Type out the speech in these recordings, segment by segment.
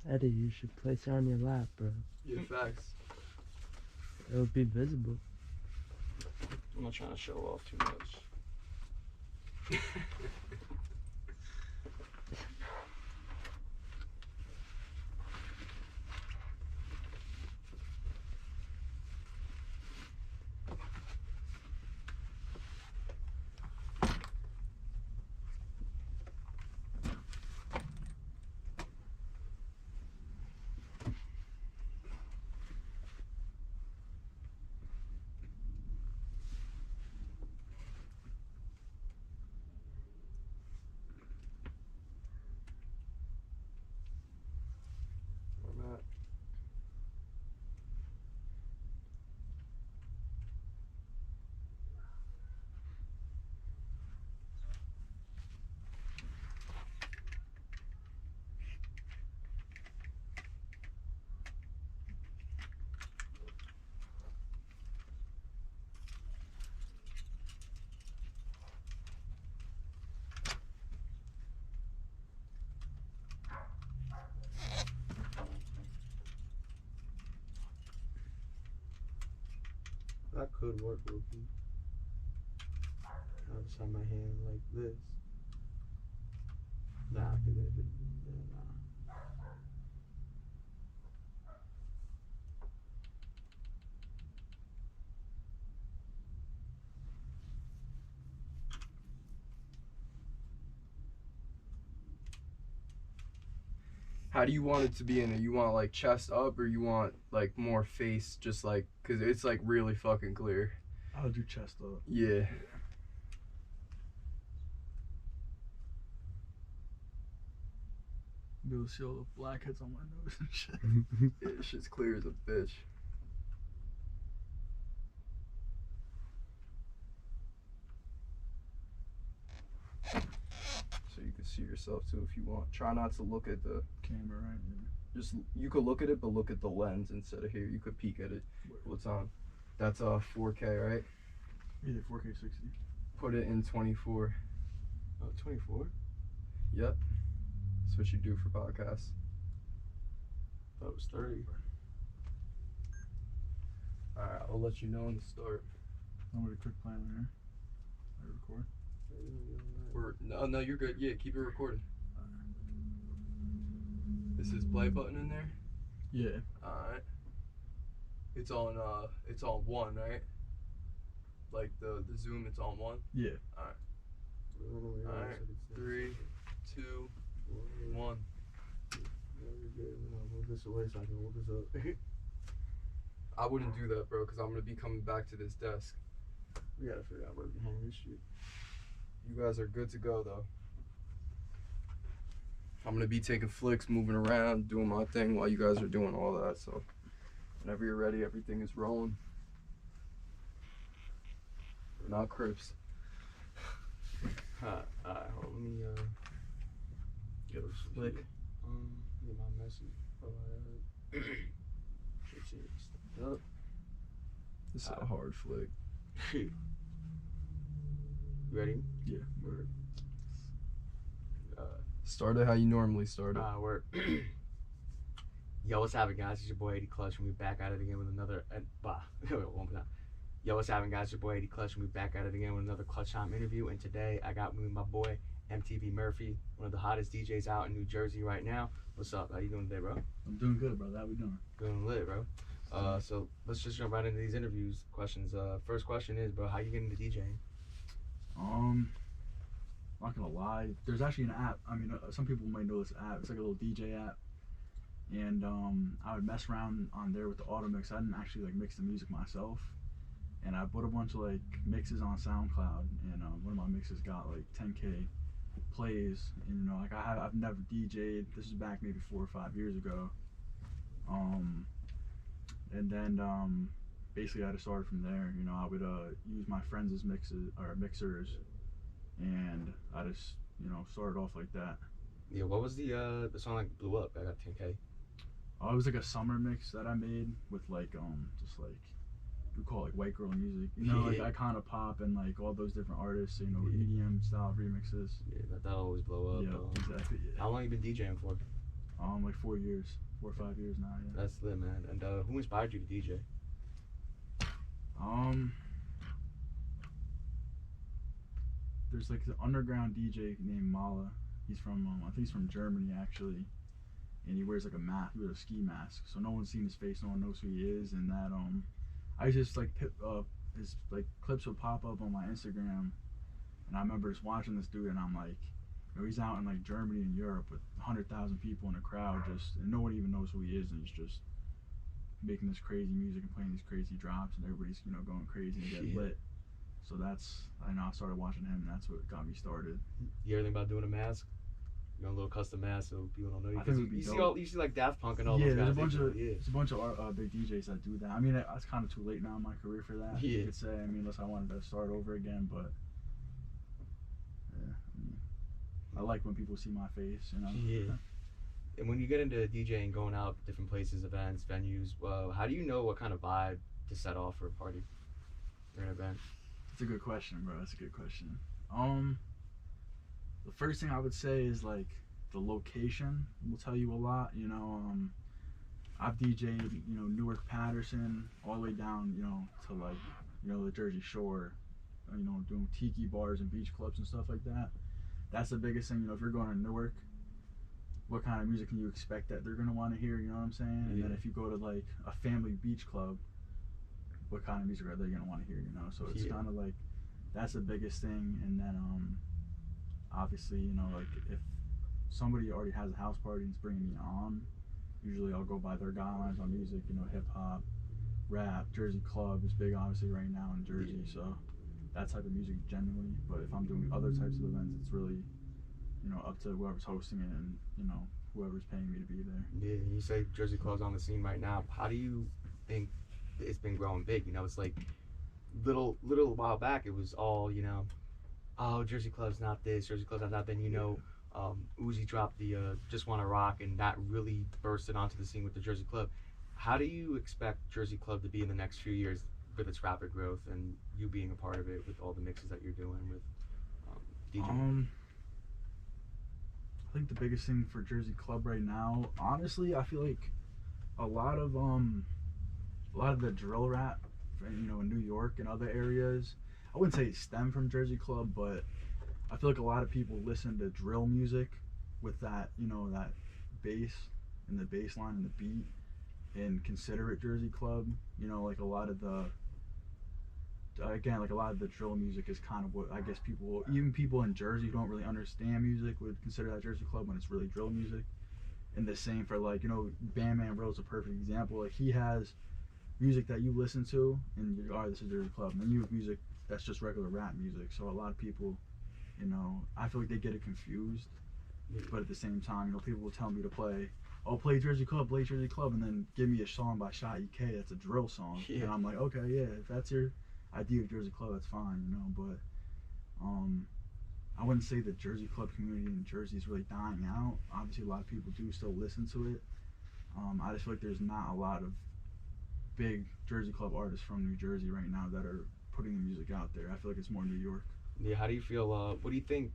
Eddie, you should place it on your lap, bro. Yeah, facts. It would be visible. I'm not trying to show off too much. That could work, Murphhy. I'll just have my hand like this. Nah, I think it. Yeah, nah. How do you want it to be in it? You want like chest up, or you want like more face, just like, cause it's like really fucking clear. I'll do chest up. Yeah. Be able to see all the blackheads on my nose and shit. Yeah, shit's clear as a bitch. So you can see yourself too if you want. Try not to look at the Camera, right? Yeah. just, you could look at it, but look at the lens instead of here. You could peek at it. What's on? That's 4K, right? Either 4K 60. Put it in 24. Oh, 24? Yep. That's what you do for podcasts. That was 30. Alright, I'll let you know in the start. I'm gonna quick plan in here. I record. No, you're good. Yeah, keep it recording. Is his play button in there? Yeah. Alright. It's on 1, right? Like the zoom, it's on 1? Yeah. Alright. Alright. 3, 2, 1. Move this away so I can hold this up. I wouldn't do that, bro, because I'm going to be coming back to this desk. We gotta figure out where we hang this shit. You guys are good to go, though. I'm going to be taking flicks, moving around, doing my thing while you guys are doing all that. So whenever you're ready, everything is rolling. We're not Crips. Alright, hold on, let me get a flick. Get my message. Up. This is a hard flick. You ready? Yeah. Word. Start it how you normally start it. Word. Yo, what's happening, guys? It's your boy 80 Clutch, and we're back at it again with another. One more time. Yo, what's happening, guys? It's your boy 80 Clutch, and we're back at it again with another Clutch Time interview. And today I got with me my boy MTV Murphhy, one of the hottest DJs out in New Jersey right now. What's up? How you doing today, bro? I'm doing good, brother. How we doing? Doing lit, bro. So let's just jump right into these interviews questions. First question is, bro, how you getting into DJing? Not gonna lie. There's actually an app. I mean, some people might know this app. It's like a little DJ app. And I would mess around on there with the auto mix. I didn't actually like mix the music myself. And I put a bunch of like mixes on SoundCloud, and one of my mixes got like 10K plays. And you know, like I've never DJ'd. This is back maybe 4 or 5 years ago. And then basically I just started from there. You know, I would use my friends' mixers, and I just, you know, started off like that. Yeah, what was the song that blew up? I got 10K. Oh, it was like a summer mix that I made with like just like, we call it like white girl music, you know, like Icona Pop and like all those different artists, you know, EDM style remixes. Yeah, that always blow up. Yeah, exactly. Yeah. How long you been DJing for? Like 4 years, 4 or 5 years now. Yeah. That's lit, man. And who inspired you to DJ? There's like an underground DJ named Mala. He's from I think he's from Germany actually, and he wears like a mask. He wears a ski mask, so no one's seen his face, no one knows who he is. And that I just like his like clips would pop up on my Instagram, and I remember just watching this dude, and I'm like, you know, he's out in like Germany and Europe with 100,000 people in a crowd, and no one even knows who he is, and he's just making this crazy music and playing these crazy drops, and everybody's going crazy and getting lit. So I started watching him, and that's what got me started. You ever think about doing a mask? A little custom mask so people don't know you. I think it would be dope. You see like Daft Punk and all yeah, those guys. There's a bunch of big DJs that do that. I mean, it's kind of too late now in my career for that. Yeah. You could say. I mean, unless I wanted to start over again, but yeah, I like when people see my face. Yeah. And when you get into DJing, going out different places, events, venues, how do you know what kind of vibe to set off for a party or an event? That's a good question, bro. That's a good question. The first thing I would say is like the location will tell you a lot. I've DJed, Newark, Patterson, all the way down, to like, the Jersey Shore, doing tiki bars and beach clubs and stuff like that. That's the biggest thing. If you're going to Newark, what kind of music can you expect that they're gonna want to hear? You know what I'm saying? And then if you go to like a family beach club, what kind of music are they gonna want to hear? So it's kind of like that's the biggest thing. And then obviously, like if somebody already has a house party and is bringing me on, usually I'll go by their guidelines on music. Hip hop, rap, Jersey club is big obviously right now in Jersey, so that type of music generally. But if I'm doing other types of events, it's really up to whoever's hosting it and whoever's paying me to be there. Yeah, you say Jersey club's on the scene right now. How do you think it's been growing big? It's like little while back it was all oh, Jersey club's not this, Jersey club's not that. Then Uzi dropped the Just Wanna Rock, and that really bursted onto the scene with the Jersey club. How do you expect Jersey club to be in the next few years with its rapid growth and you being a part of it with all the mixes that you're doing with DJing? I think the biggest thing for Jersey club right now, honestly, I feel like a lot of the drill rap, in New York and other areas, I wouldn't say it stemmed from Jersey club, but I feel like a lot of people listen to drill music with that, that bass and the bass line and the beat and consider it Jersey club. Like a lot of the drill music is kind of what I guess even people in Jersey who don't really understand music would consider that Jersey club when it's really drill music. And the same for like, Bandman Real is a perfect example. Like he has music that you listen to and you're, all right, this is Jersey club. And then you have music that's just regular rap music. So a lot of people, I feel like they get it confused. But at the same time, people will tell me to play Jersey Club, and then give me a song by Shot EK that's a drill song. Yeah. And I'm like, okay, yeah, if that's your idea of Jersey club, that's fine, but I wouldn't say the Jersey club community in Jersey is really dying out. Obviously a lot of people do still listen to it. I just feel like there's not a lot of big Jersey club artists from New Jersey right now that are putting the music out there. I feel like it's more New York. Yeah, how do you feel, what do you think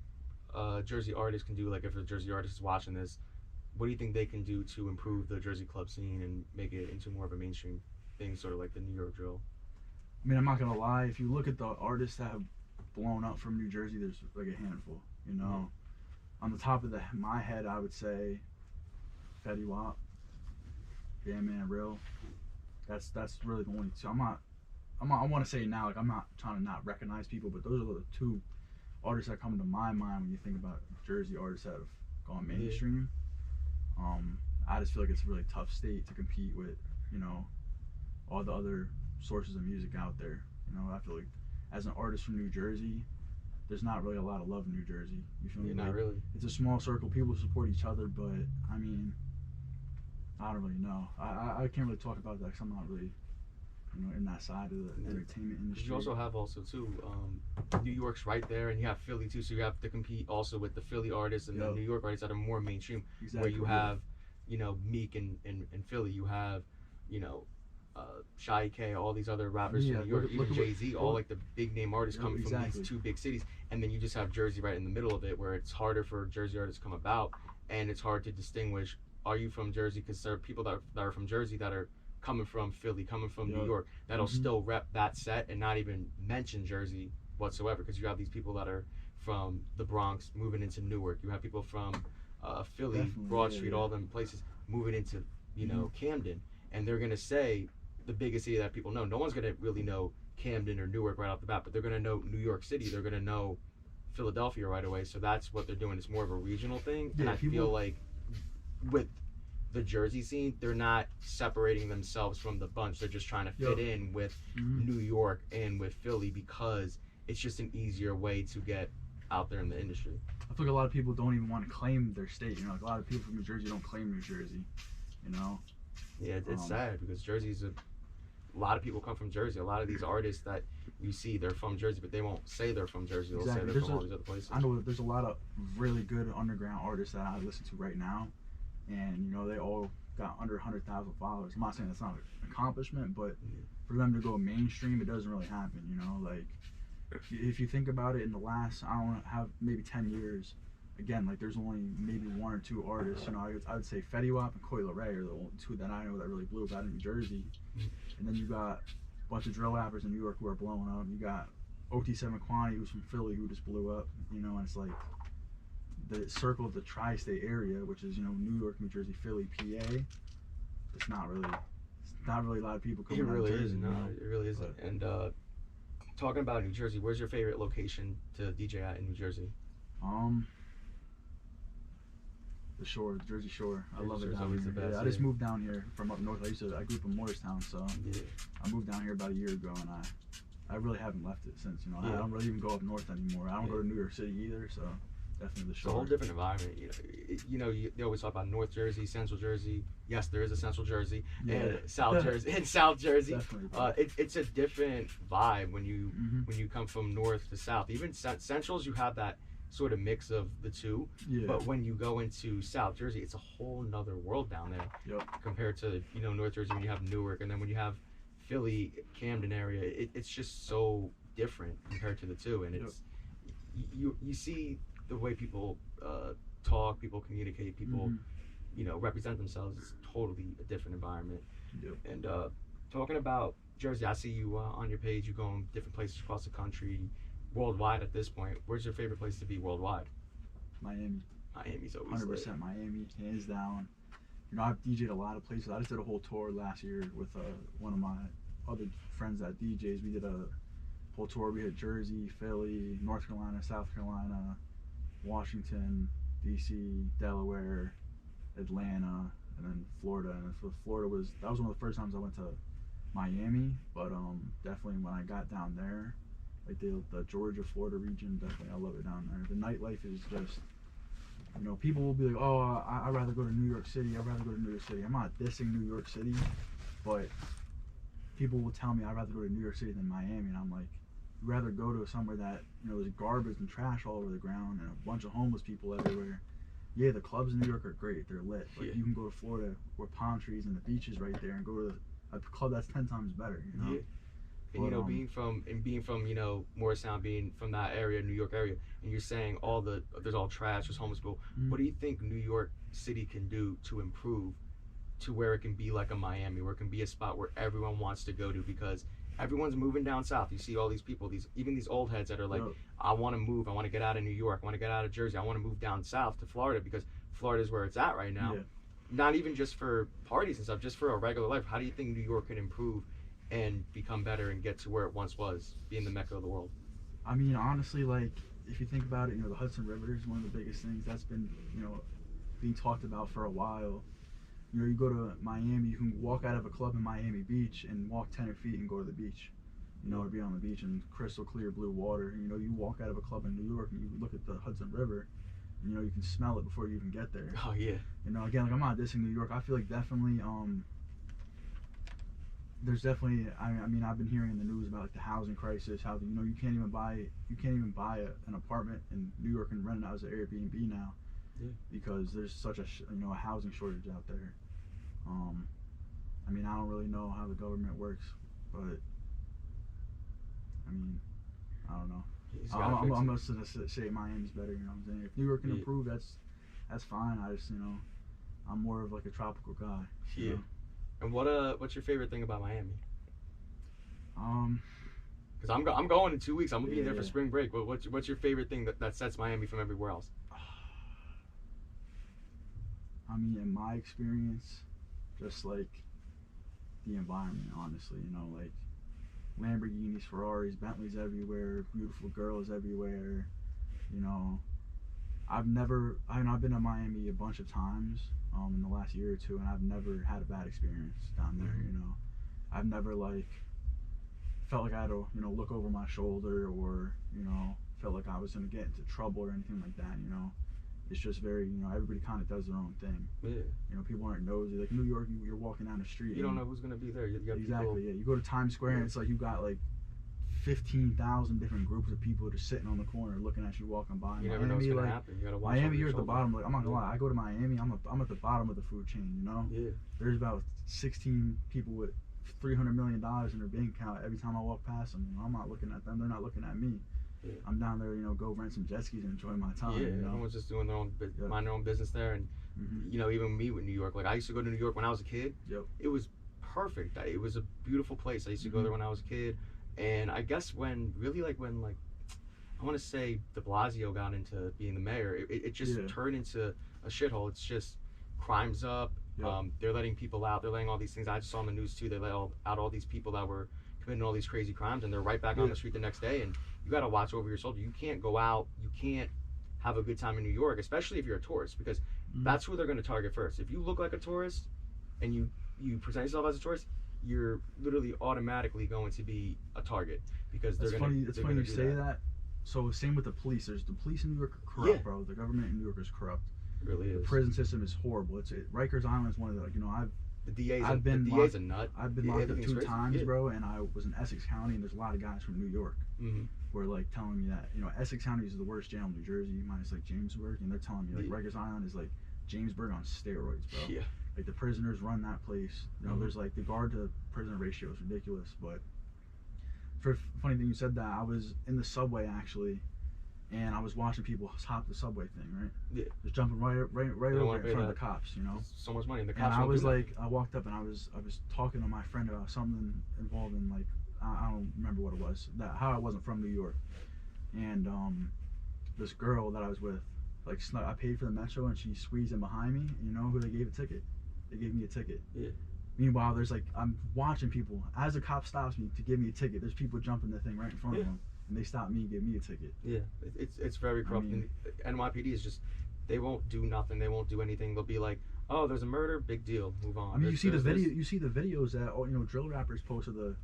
Jersey artists can do? Like if a Jersey artist is watching this, what do you think they can do to improve the Jersey club scene and make it into more of a mainstream thing, sort of like the New York drill? I mean, I'm not gonna lie. If you look at the artists that have blown up from New Jersey, there's like a handful. On the top of my head, I would say Fetty Wap, Bandman Real. That's really the only two. I want to say now, like I'm not trying to not recognize people, but those are the two artists that come to my mind when you think about Jersey artists that have gone mainstream. I just feel like it's a really tough state to compete with, all the other sources of music out there. I feel like as an artist from New Jersey, there's not really a lot of love in New Jersey. You feel me? Not really. It's a small circle. People support each other, but I mean, I don't really know. I can't really talk about that because I'm not really, in that side of the entertainment industry. You also have too, New York's right there, and you have Philly too, so you have to compete also with the Philly artists and the New York artists that are more mainstream. Exactly, where you have, Meek in Philly, you have, Shy K, all these other rappers from New York, even Jay-Z, all like the big name artists coming from these two big cities, and then you just have Jersey right in the middle of it, where it's harder for Jersey artists to come about, and it's hard to distinguish are you from Jersey? Because there are people that are from Jersey that are coming from Philly, coming from New York, that'll still rep that set and not even mention Jersey whatsoever. Because you have these people that are from the Bronx moving into Newark. You have people from Philly, Definitely, Broad Street, all them places moving into Camden, and they're gonna say the biggest city that people know. No one's gonna really know Camden or Newark right off the bat, but they're gonna know New York City. They're gonna know Philadelphia right away. So that's what they're doing. It's more of a regional thing, and I feel like with the Jersey scene, they're not separating themselves from the bunch. They're just trying to fit in with New York and with Philly because it's just an easier way to get out there in the industry. I feel like a lot of people don't even want to claim their state. You know, like a lot of people from New Jersey don't claim New Jersey. You know. Yeah, it's sad because Jersey's a lot of people come from Jersey. A lot of these artists that you see, they're from Jersey, but they won't say they're from Jersey. They'll say they're from all these other places. I know that there's a lot of really good underground artists that I listen to right now, and you know they all got under 100,000 followers. I'm not saying that's not an accomplishment, but for them to go mainstream, it doesn't really happen. You know, like if you think about it, in the last maybe 10 years, again, like there's only maybe one or two artists. You know, I would say Fetty Wap and Coi Leray are the only two that I know that really blew up out of New Jersey. And then you got a bunch of drill rappers in New York who are blowing up. You got OT7 Quantity, who's from Philly, who just blew up. You know, and it's like the circle of the tri-state area, which is, you know, New York, New Jersey, Philly, PA. It's not really a lot of people coming out of Jersey. It really isn't. And talking about New Jersey, where's your favorite location to DJ at in New Jersey? The Shore, the Jersey Shore. I love it Shore's down always here. the best, I just moved down here from up north. I grew up in Morristown, so I moved down here about a year ago, and I really haven't left it since. You know, I don't really even go up north anymore. I don't go to New York City either, so definitely the Shore. It's a whole different environment. They always talk about North Jersey, Central Jersey. Yes, there is a Central Jersey and South Jersey. And South Jersey, it's a different vibe when you come from north to south. Even Centrals, you have that sort of mix of the two, but when you go into South Jersey, it's a whole nother world down there compared to North Jersey when you have Newark, and then when you have Philly, Camden area, it's just so different compared to the two. And it's you see the way people talk, people communicate, people represent themselves. It's totally a different environment. And talking about Jersey, I see you on your page, you go in different places across the country, worldwide at this point. Where's your favorite place to be worldwide? Miami. Miami's always 100% Miami, hands down. You know, I've DJ'd a lot of places. I just did a whole tour last year with one of my other friends that DJs. We did a whole tour. We hit Jersey, Philly, North Carolina, South Carolina, Washington, DC, Delaware, Atlanta, and then Florida. And Florida was one of the first times I went to Miami, but definitely when I got down there, like the Georgia, Florida region, definitely I love it down there. The nightlife is just, people will be like, oh, I'd rather go to New York City. I'd rather go to New York City. I'm not dissing New York City, but people will tell me I'd rather go to New York City than Miami, and I'm like, you'd rather go to somewhere that, there's garbage and trash all over the ground and a bunch of homeless people everywhere. Yeah, the clubs in New York are great. They're lit. But you can go to Florida where palm trees and the beach is right there and go to a club that's 10 times better, Yeah. And being from Morristown, being from that area, New York area, and you're saying there's all trash, there's homeless people. What do you think New York City can do to improve to where it can be like a Miami, where it can be a spot where everyone wants to go to? Because everyone's moving down south. You see all these people, even these old heads that are like, I want to move, I want to get out of New York, I want to get out of Jersey, I want to move down south to Florida because Florida is where it's at right now. Not even just for parties and stuff, just for a regular life. How do you think New York can improve and become better and get to where it once was, being the Mecca of the world? I mean, honestly, like, if you think about it, the Hudson River is one of the biggest things that's been, being talked about for a while. You go to Miami, you can walk out of a club in Miami Beach and walk 10 feet and go to the beach, or be on the beach in crystal clear blue water. You walk out of a club in New York and you look at the Hudson River, you can smell it before you even get there. Oh, yeah. Again, like, I'm not dissing New York. I feel like definitely, there's definitely, I mean, I've been hearing in the news about like the housing crisis, how you can't even buy an apartment in New York and rent it out as an Airbnb now, because there's such a a housing shortage out there. I mean, I don't really know how the government works, but I mean, I don't know. I'm gonna say Miami's better. You know what I'm saying? If New York can improve, that's fine. I just I'm more of like a tropical guy. you Yeah. know? And what's your favorite thing about Miami? Um, Because I'm going in 2 weeks. I'm gonna be Yeah, there for yeah. spring break. But what's your favorite thing that sets Miami from everywhere else? I mean, in my experience, just like the environment, honestly, like Lamborghinis, Ferraris, Bentleys everywhere, beautiful girls everywhere. You know, I've been to Miami a bunch of times in the last year or two, and I've never had a bad experience down there. I've never like felt like I had to look over my shoulder, or felt like I was gonna get into trouble or anything like that. It's just very, everybody kind of does their own thing. Yeah. People aren't nosy. Like New York, you're walking down the street. You don't know who's gonna be there. You got Exactly. people. Yeah. You go to Times Square and it's like you got like 15,000 different groups of people just sitting on the corner looking at you walking by. You never know what's gonna happen. You gotta watch. Miami, you're at the bottom. Like I'm not gonna lie, I go to Miami, I'm at the bottom of the food chain. Yeah. There's about 16 people with $300 million in their bank account every time I walk past them. I'm not looking at them. They're not looking at me. Yeah. I'm down there, go rent some jet skis and enjoy my time. Yeah, everyone's just doing their own, mind their own business there, and even me with New York. Like I used to go to New York when I was a kid. Yep. It was perfect. It was a beautiful place. I used to go there when I was a kid, and I guess when I want to say De Blasio got into being the mayor, it just turned into a shithole. It's just crime's up. Yep. They're letting people out. They're letting all these things. I just saw on the news too. They let out all these people that were committing all these crazy crimes, and they're right back on the street the next day. And you got to watch over your shoulder. You can't go out. You can't have a good time in New York, especially if you're a tourist, because that's who they're going to target first. If you look like a tourist and you present yourself as a tourist, you're literally automatically going to be a target, because they're going to. It's funny you say that. So same with the police. The police in New York are corrupt, bro. The government in New York is corrupt. It really is. The prison system is horrible. Rikers Island is one of the the DA's the DA's a nut. I've been locked up 2 times, bro, and I was in Essex County, and there's a lot of guys from New York who are like telling me that Essex County is the worst jail in New Jersey, minus like Jamesburg, and they're telling me like Rikers Island is like Jamesburg on steroids, bro. Yeah. Like the prisoners run that place. There's like the guard to prisoner ratio is ridiculous. But for funny thing you said that, I was in the subway actually, and I was watching people hop the subway thing, right? Yeah. Just jumping right over in front of the cops, So much money. And the And cops I was do like, I walked up and I was talking to my friend about something involved in like, I don't remember what it was, how I wasn't from New York. And this girl that I was with, like I paid for the metro and she squeezed in behind me. You know who they gave a ticket? They gave me a ticket. Yeah. Meanwhile, there's like, I'm watching people. As the cop stops me to give me a ticket, there's people jumping the thing right in front of them. And they stop me and give me a ticket. Yeah, it's very corrupt. And NYPD is just, they won't do nothing. They won't do anything. They'll be like, oh, there's a murder, big deal, move on. I mean, you see the videos that drill rappers post of the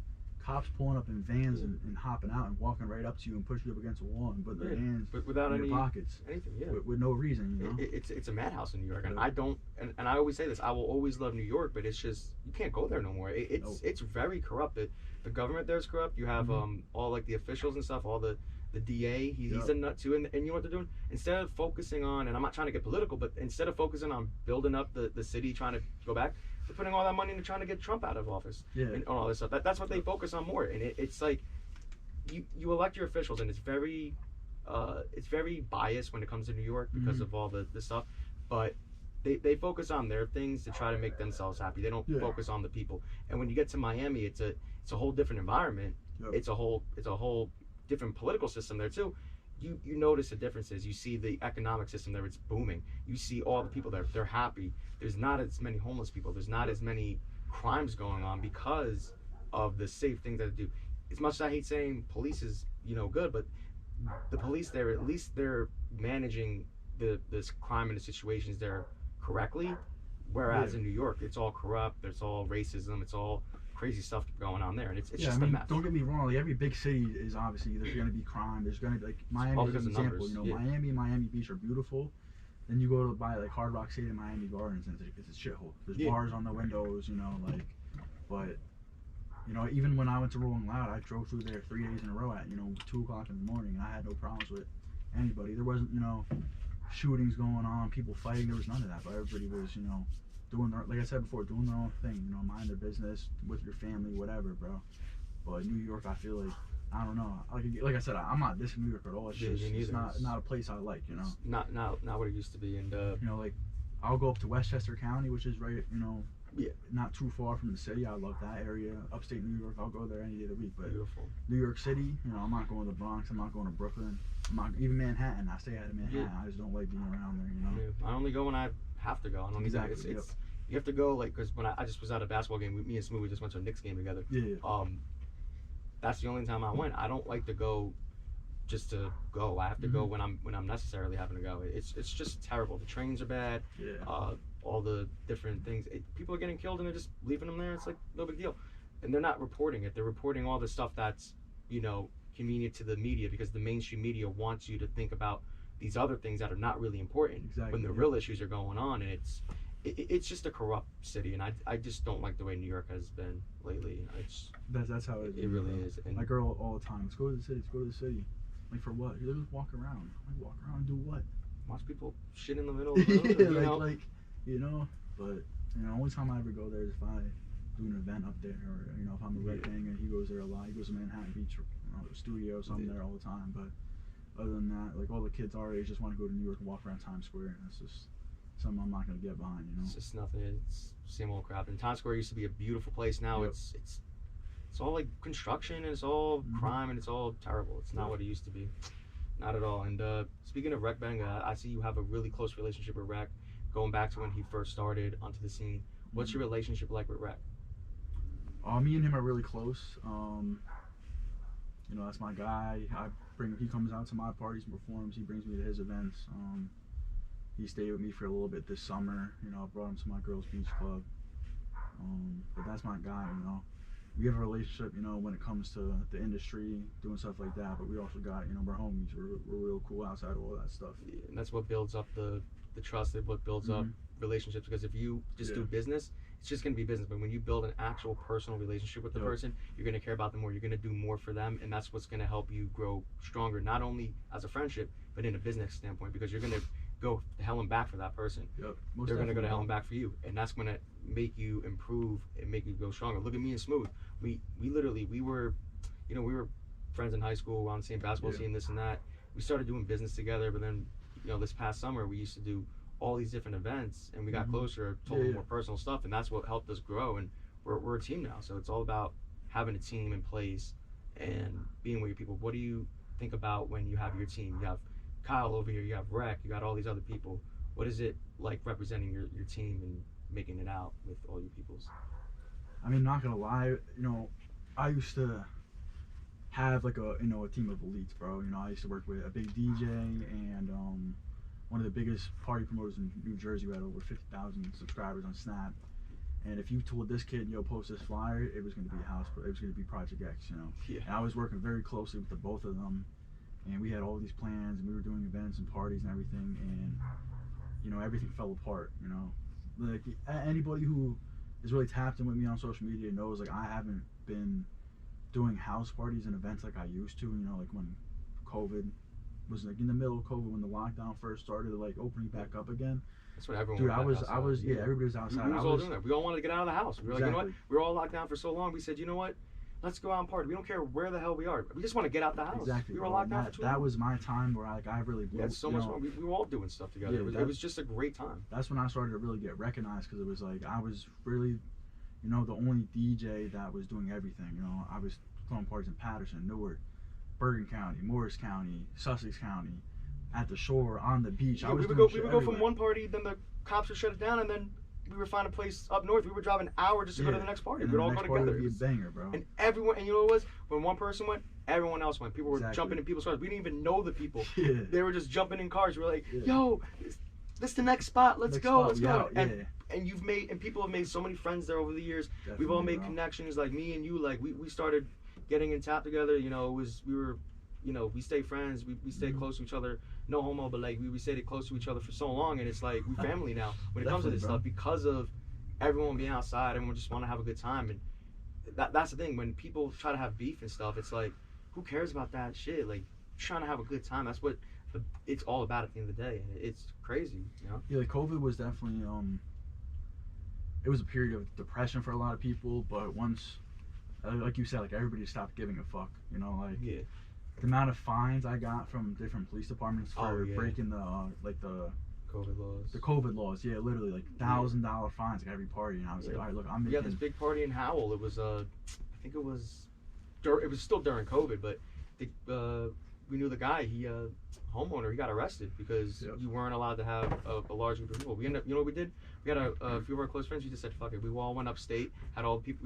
cops pulling up in vans and hopping out and walking right up to you and pushing you up against a wall and putting their hands without in your pockets, anything, with no reason. It's a madhouse in New York, and I don't, and I always say this, I will always love New York, but it's just, you can't go there no more. It's very corrupt. The government there is corrupt. You have all like the officials and stuff, all the DA, he's a nut too, and you know what they're doing? Instead of focusing on, and I'm not trying to get political, but instead of focusing on building up the city, trying to go back, they're putting all that money into trying to get Trump out of office and all this stuff. That's what they focus on more, and it's like you elect your officials, and it's very biased when it comes to New York because of all the stuff, but they focus on their things to try to make themselves happy. They don't focus on the people. And when you get to Miami, it's a whole different environment. It's a whole different political system there too. You notice the differences. You see the economic system there, it's booming. You see all the people there, they're happy. There's not as many homeless people. There's not as many crimes going on because of the safe things that they do. As much as I hate saying police is good, but the police there, at least they're managing this crime and the situations there correctly. Whereas in New York, it's all corrupt. It's all racism. It's all crazy stuff going on there, and it's just a mess. Don't get me wrong. Like every big city is obviously there's going to be crime. There's going to be like Miami is an example. Miami Beach are beautiful. Then you go to buy like Hard Rock City and Miami Gardens, and it's a shithole. There's bars on the windows, but even when I went to Rolling Loud, I drove through there 3 days in a row at 2 o'clock in the morning, and I had no problems with anybody. There wasn't shootings going on, people fighting. There was none of that. But everybody was doing their, like I said before, doing their own thing. Mind their business with your family, whatever, bro. But New York, I feel like, I don't know. Like I said, I'm not dissing New York at all. It's just it's not a place I like. Not what it used to be, and like I'll go up to Westchester County, which is right, Yeah. not too far from the city. I love that area. Upstate New York, I'll go there any day of the week. But Beautiful. New York City, I'm not going to the Bronx. I'm not going to Brooklyn. I'm not even Manhattan. I stay out of Manhattan. Yeah. I just don't like being around there. Yeah. I only go when I have to go. I don't Exactly. It's you have to go like because when I just was at a basketball game, me and Smooth, we just went to a Knicks game together. Yeah. That's the only time I went. I don't like to go just to go. I have to go when I'm necessarily having to go. It's just terrible. The trains are bad. Yeah. All the different things. People are getting killed and they're just leaving them there. It's like no big deal, and they're not reporting it. They're reporting all the stuff that's convenient to the media because the mainstream media wants you to think about these other things that are not really important. Exactly. When the real issues are going on, and it's just a corrupt city, and I just don't like the way New York has been lately. That's how it is. It really is. And my girl all the time. Let's go to the city. Let's go to the city. Like for what? You just walk around. Like walk around and do what? watch people shit in the middle of the road. But only time I ever go there is if I do an event up there, or if I'm a Red Banger, he goes there a lot. He goes to Manhattan Beach studio, so I'm there all the time. But other than that, like all the kids our age just want to go to New York and walk around Times Square, and that's just something I'm not gonna get behind. It's just nothing. It's same old crap. And Times Square used to be a beautiful place. Now it's all like construction, and it's all crime, and it's all terrible. It's not what it used to be. Not at all. And speaking of Rec Bang, I see you have a really close relationship with Rec, going back to when he first started onto the scene. What's your relationship like with Rec? Me and him are really close. That's my guy. He comes out to my parties and performs. He brings me to his events. He stayed with me for a little bit this summer. I brought him to my girls' beach club. But that's my guy. We have a relationship. When it comes to the industry, doing stuff like that. But we also got, we're homies. We're real cool outside of all that stuff. Yeah, and that's what builds up the trust. What builds up relationships. Because if you just do business, it's just going to be business. But when you build an actual personal relationship with the person, you're going to care about them more. You're going to do more for them, and that's what's going to help you grow stronger, not only as a friendship, but in a business standpoint, because you're going to go to hell and back for that person. They're going to go to hell and back for you, and that's going to make you improve and make you go stronger. Look at me and Smooth. We were friends in high school. We're on the same basketball team, this and that. We started doing business together, but then this past summer we used to do all these different events, and we got closer, told more personal stuff, and that's what helped us grow. And we're a team now, so it's all about having a team in place and being with your people. What do you think about when you have your team? You have Kyle over here, you have Rec, you got all these other people. What is it like representing your team and making it out with all your peoples? I mean, not gonna lie, I used to have like a team of elites, bro. I used to work with a big DJ and one of the biggest party promoters in New Jersey. We had over 50,000 subscribers on Snap. And if you told this kid, post this flyer, it was going to be it was going to be Project X, Yeah. And I was working very closely with the both of them, and we had all these plans, and we were doing events and parties and everything, and everything fell apart. Like anybody who is really tapped in with me on social media knows, like, I haven't been doing house parties and events like I used to. Like when COVID was like in the middle of COVID, when the lockdown first started, like opening back up again. That's what everyone. Dude, I was. Everybody was outside. We was all doing that. We all wanted to get out of the house. We were like, you know what? We were all locked down for so long. We said, you know what? Let's go out and party. We don't care where the hell we are. We just want to get out the house. Exactly. We were locked down for too long. That was my time where I really. We had so much fun. We were all doing stuff together. Yeah, it was just a great time. That's when I started to really get recognized, because it was like I was really, the only DJ that was doing everything. I was throwing parties in Patterson, Newark, Bergen County, Morris County, Sussex County, at the shore, on the beach. Yeah, we would go from one party, then the cops would shut it down, and then we would find a place up north. We would drive an hour just to go to the next party. We'd all go together. Would be a banger, bro. And everyone, and you know what it was? When one person went, everyone else went. People were jumping in people's cars. We didn't even know the people. Yeah. They were just jumping in cars. We were like, yo, this is the next spot. Let's go. Let's go. And people have made so many friends there over the years. Definitely, we've all made connections. Like me and you, like we started getting in tap together. We stay friends. We stay close to each other. No homo, but like we stayed close to each other for so long, and it's like we family now when it comes to this stuff, because of everyone being outside. Everyone just want to have a good time, and that's the thing. When people try to have beef and stuff, it's like, who cares about that shit? Like, trying to have a good time. That's what it's all about at the end of the day. And it's crazy, Yeah, like COVID was definitely it was a period of depression for a lot of people, but once, like you said, like everybody stopped giving a fuck. The amount of fines I got from different police departments for breaking the COVID laws. The COVID laws, yeah, literally like $1,000 fines at every party, and I was like, all right, look, I'm making. Yeah, this big party in Howell. It was I think it was still during COVID, but we knew the guy. He homeowner. He got arrested because you weren't allowed to have a large group of people. We ended up, you know what we did? We had a few of our close friends. We just said, fuck it. We all went upstate. Had all the people.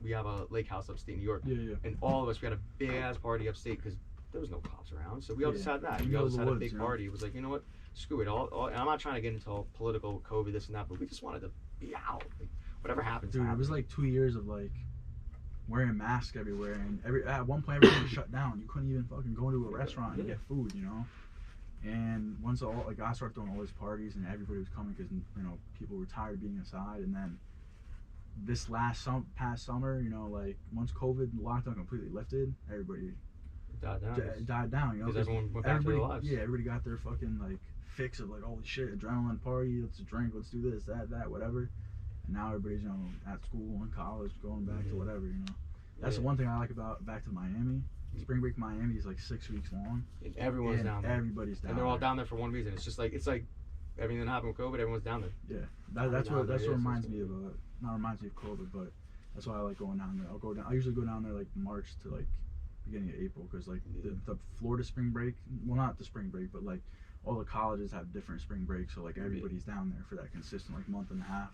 We have a lake house upstate New York. Yeah. And all of us, we had a big ass party upstate because there was no cops around. So we all just had that. We all just had a big party. It was like, you know what? Screw it. And I'm not trying to get into all political COVID, this and that, but we just wanted to be out. Like, whatever happens. Dude, it was like 2 years of like wearing masks everywhere, and at one point everything was shut down. You couldn't even fucking go into a restaurant and get food, you know. And once I started throwing all these parties, and everybody was coming because, you know, people were tired of being inside. And then this past summer, you know, like once COVID lockdown completely lifted, everybody died down, you know. Because everyone went back to their lives. Yeah, everybody got their fucking like fix of like, holy shit, adrenaline party, let's drink, let's do this, that, whatever. And now everybody's, you know, at school and college, going back to whatever, you know. That's the one thing I like about back to Miami. Spring break Miami is like 6 weeks long. And everyone's down there. Everybody's down there. And they're all down there for one reason. It's like everything that happened with COVID, everyone's down there. Yeah, that's what reminds me of, not reminds me of COVID, but that's why I like going down there. I usually go down there like March to like beginning of April, because like the Florida spring break, well, not the spring break, but like all the colleges have different spring breaks, so like everybody's down there for that consistent like month and a half.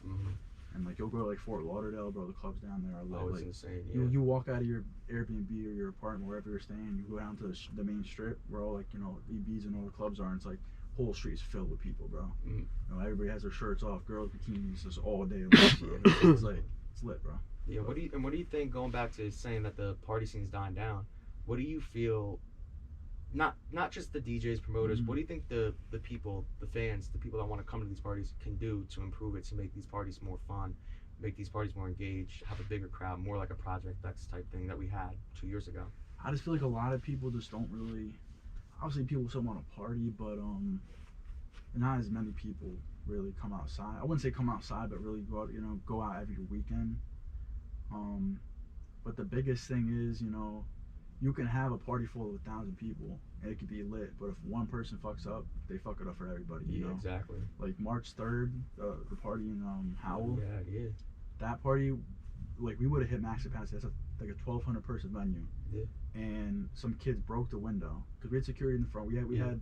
And like you'll go to like Fort Lauderdale, bro. The clubs down there are it's like insane. You walk out of your Airbnb or your apartment, wherever you're staying, you go down to the main strip where all like, you know, EBs and all the clubs are, and it's like whole street's filled with people, bro. You know, everybody has their shirts off, girls bikinis, just all day long, bro. It's like, it's lit, bro. Yeah. What do you think, going back to saying that the party scene's dying down? What do you feel? Not just the DJs, promoters. What do you think the people, the fans, the people that want to come to these parties can do to improve it, to make these parties more fun, make these parties more engaged, have a bigger crowd, more like a Project X type thing that we had 2 years ago? I just feel like a lot of people just don't really. Obviously, people still want to party, but not as many people really come outside. I wouldn't say come outside, but really go out, you know, go out every weekend. But the biggest thing is, you know, you can have a party full of 1,000 people and it could be lit, but if one person fucks up, they fuck it up for everybody. You know? Exactly. Like March 3rd, the party in Howell. Yeah. That party, like we would have hit max capacity. That's like a 1,200 person venue. Yeah. And some kids broke the window because we had security in the front.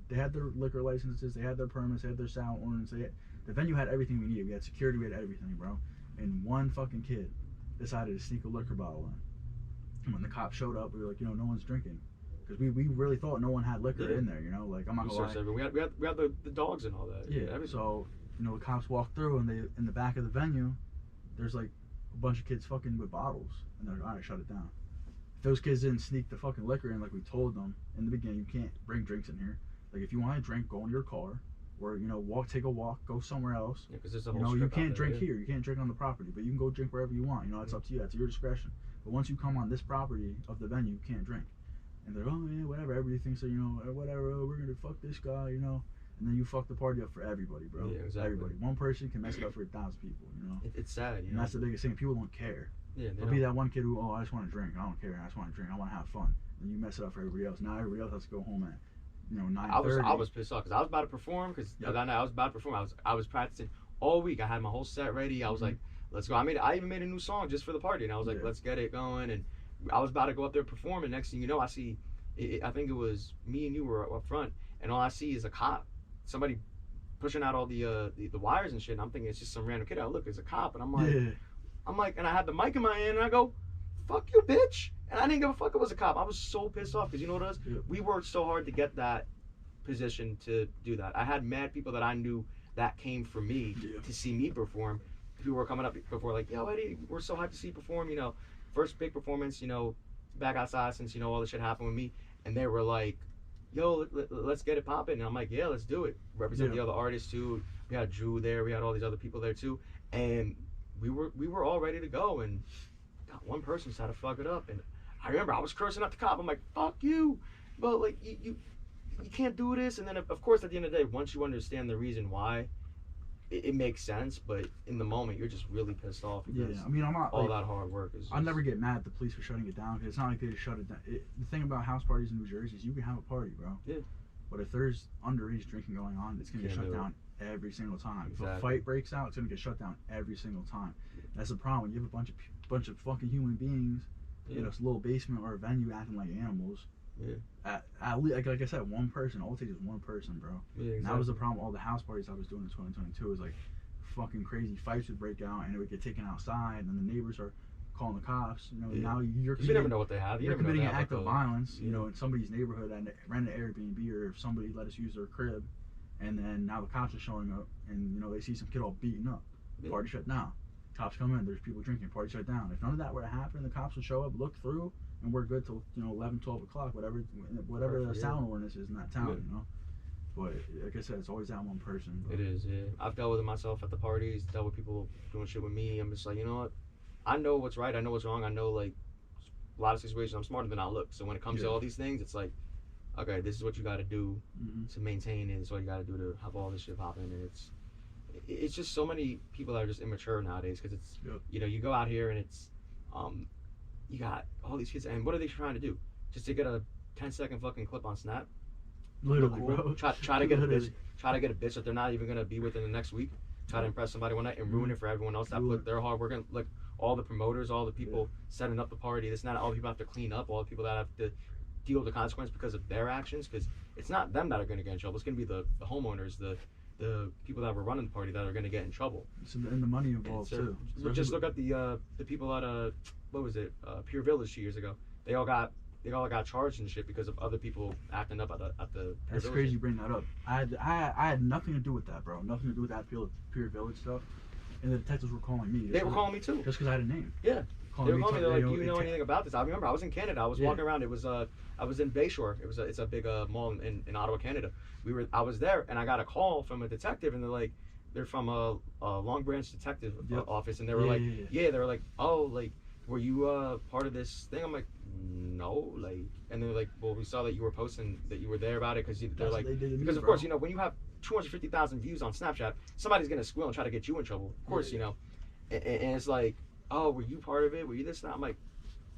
They had their liquor licenses, they had their permits, they had their sound ordinance. The venue had everything we needed. We had security, we had everything, bro. And one fucking kid decided to sneak a liquor bottle in. And when the cops showed up, we were like, you know, no one's drinking, because we really thought no one had liquor in there, you know. Like, I'm not gonna lie. We had the dogs and all that. Yeah. So, you know, the cops walked through, and they, in the back of the venue, there's like a bunch of kids fucking with bottles, and they're like, all right, shut it down. If those kids didn't sneak the fucking liquor in like we told them in the beginning, you can't bring drinks in here. Like, if you want to drink, go in your car, or, you know, take a walk, go somewhere else. Yeah, because there's a whole. You know, you can't drink here. You can't drink on the property, but you can go drink wherever you want. You know, it's up to you. That's your discretion. But once you come on this property of the venue, you can't drink. And they're, oh yeah, whatever. Everybody thinks that, you know, whatever. Oh, we're gonna fuck this guy, you know. And then you fuck the party up for everybody, bro. Yeah, exactly. Everybody. One person can mess it up for 1,000 people, you know. It's sad, you know. And that's the biggest thing. People don't care. Yeah. There'll be that one kid who, I just want to drink. I don't care. I just want to drink. I want to have fun. And you mess it up for everybody else. Now everybody else has to go home at, you know, 9:30. I was pissed off because I was about to perform. I was about to perform. I was practicing all week. I had my whole set ready. I was like, let's go. I even made a new song just for the party, and I was like, let's get it going. And I was about to go up there and perform, and next thing you know, I see, I think it was me and you were up front, and all I see is a cop, somebody pushing out all the wires and shit. And I'm thinking it's just some random kid. I look, it's a cop, and I'm like, and I had the mic in my hand, and I go, fuck you, bitch. And I didn't give a fuck it was a cop. I was so pissed off because, you know what it was? Yeah. We worked so hard to get that position to do that. I had mad people that I knew that came for me to see me perform. People were coming up before like, yo, Eddie, we're so hyped to see you perform, you know. First big performance, you know, back outside since, you know, all this shit happened with me. And they were like, yo, let's get it popping. And I'm like, yeah, let's do it. Represent the other artists too. We had Drew there. We had all these other people there too. And we were all ready to go. And one person just had to fuck it up. And I remember I was cursing at the cop. I'm like, fuck you. But like, you can't do this. And then of course at the end of the day, once you understand the reason why, it makes sense, but in the moment you're just really pissed off because I mean, I'm not, all that hard work is. I never get mad at the police for shutting it down, because it's not like they just shut it down. The thing about house parties in New Jersey is you can have a party, bro. Yeah. But if there's underage drinking going on, it's gonna get shut down every single time. If a Exactly. fight breaks out, it's gonna get shut down every single time. That's the problem. You have a bunch of fucking human beings in a little basement or a venue acting like animals. Yeah. At least, like I said, one person. All it takes is one person, bro. Yeah, exactly. And that was the problem. All the house parties I was doing in 2022 is like fucking crazy fights would break out and it would get taken outside, and the neighbors are calling the cops. You know, Yeah. now You never know what they have. You you're never know committing they an have act of like violence, yeah. you know, in somebody's neighborhood and rent an Airbnb, or if somebody let us use their crib, and then now the cops are showing up, and you know they see some kid all beaten up, Yeah. party shut down. Cops come in, there's people drinking, party shut down. If none of that were to happen, the cops would show up, look through, and we're good till 11, 12 o'clock, whatever Perfect, the yeah. sound ordinance is in that town, Yeah. you know. But like I said, it's always that one person. But It is, yeah. I've dealt with it myself at the parties, dealt with people doing shit with me. I'm just like, you know what? I know what's right. I know what's wrong. I know, like, a lot of situations I'm smarter than I look. So when it comes to Yeah. all these things, it's like, okay, this is what you got to do Mhm. to maintain it. This is what you got to do to have all this shit popping. And it's just so many people that are just immature nowadays because it's, Yep. you know, you go out here and it's, you got all these kids. And what are they trying to do? Just to get a 10-second fucking clip on Snap? Literally, Cool. bro. Try to get a bitch. Literally. Try to get a bitch that they're not even gonna be with in the next week. Try to impress somebody one night and ruin it for everyone else that Ruin put their hard work in. Like all the promoters, all the people setting up the party. This not all the people have to clean up. All the people that have to deal with the consequence because of their actions. Because it's not them that are gonna get in trouble. It's gonna be the homeowners, the people that were running the party that are gonna get in trouble. And the money involved too. Just look at the people at what was it, Pure Village 2 years ago. They all got charged and shit because of other people acting up at the Pure That's Village. crazy you bring that up. I had nothing to do with that, bro. Nothing to do with that Pure Village stuff. And the detectives were calling me. They were calling me too. Just because I had a name. Yeah. They were calling me. They're like, "Do you know it- anything about this?" I remember I was in Canada. I was Yeah. walking around. It was I was in Bayshore. It's a big mall in Ottawa, Canada. I was there and I got a call from a detective and they're from a Long Branch detective Yep. office and they were they were like, "Oh, like were you part of this thing?" I'm like, "No," like, and they're like, "Well, we saw that you were posting that you were there about it because they're That's like what they did to me, because of bro. course you know when you have 250,000 views on Snapchat, somebody's gonna squeal and try to get you in trouble. Of course, you know, and it's like, "Oh, were you part of it? Were you this?" And I'm like,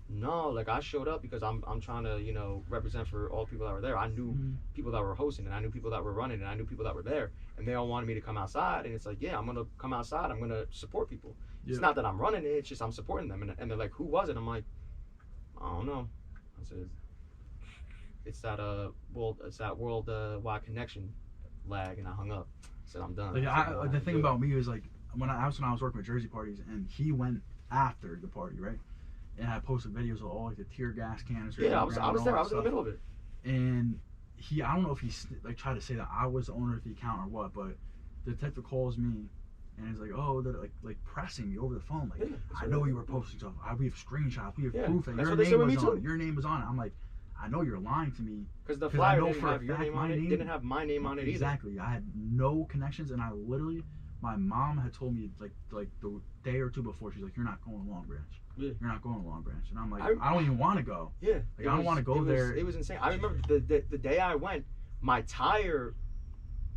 "No, like I showed up because I'm trying to, you know, represent for all the people that were there. I knew people that were hosting and I knew people that were running and I knew people that were there and they all wanted me to come outside and it's like, yeah, I'm going to come outside. I'm going to support people. Yeah. It's not that I'm running it. It's just I'm supporting them." And they're like, "Who was it?" I'm like, "I don't know." I said, it's that world wide connection lag, and I hung up. I said, "I'm done." Like I said, "No, the I thing do it." about me was like when I was working with Jersey parties, and he went after the party, right? And I posted videos of all like the tear gas canisters. Yeah, I on was the ground and there. all I was that in the stuff. middle of it. And I don't know if he like tried to say that I was the owner of the account or what, but the detective calls me and he's like, "Oh, they're like pressing me over the phone, like, Yeah, that's I what know they you do. were posting stuff. We have screenshots, we have Yeah, proof that that's your what they said name with was me on too. it. Your name was on it." I'm like, "I know you're lying to me." Because the 'Cause I flyer know didn't for a have your fact name on my it. name- Didn't have my name on it either. Exactly. I had no connections, and I literally, my mom had told me like the day or two before, she's like, "You're not going to Long Branch. Yeah. You're not going to Long Branch." And I'm like, I- I don't even want to go. Yeah. Like, It I don't was- wanna go it was- there. It was insane. I remember the day I went, my tire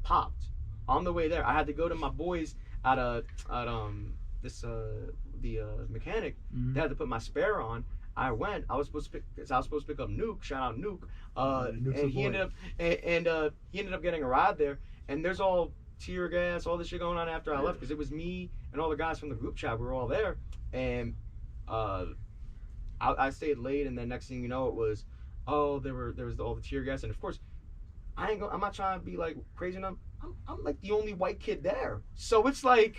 popped on the way there. I had to go to my boys at the mechanic. Mhm. They had to put my spare on. I went. I was supposed to pick up Nuke. Shout out Nuke. Nuke's the And he boy. ended up getting a ride there. And there's all tear gas, all this shit going on after I Yeah. left because it was me and all the guys from the group chat. We were all there, and I stayed late. And then next thing you know, it was, oh, there was all the tear gas. And of course, I'm not trying to be like crazy enough. I'm like the only white kid there, so it's like,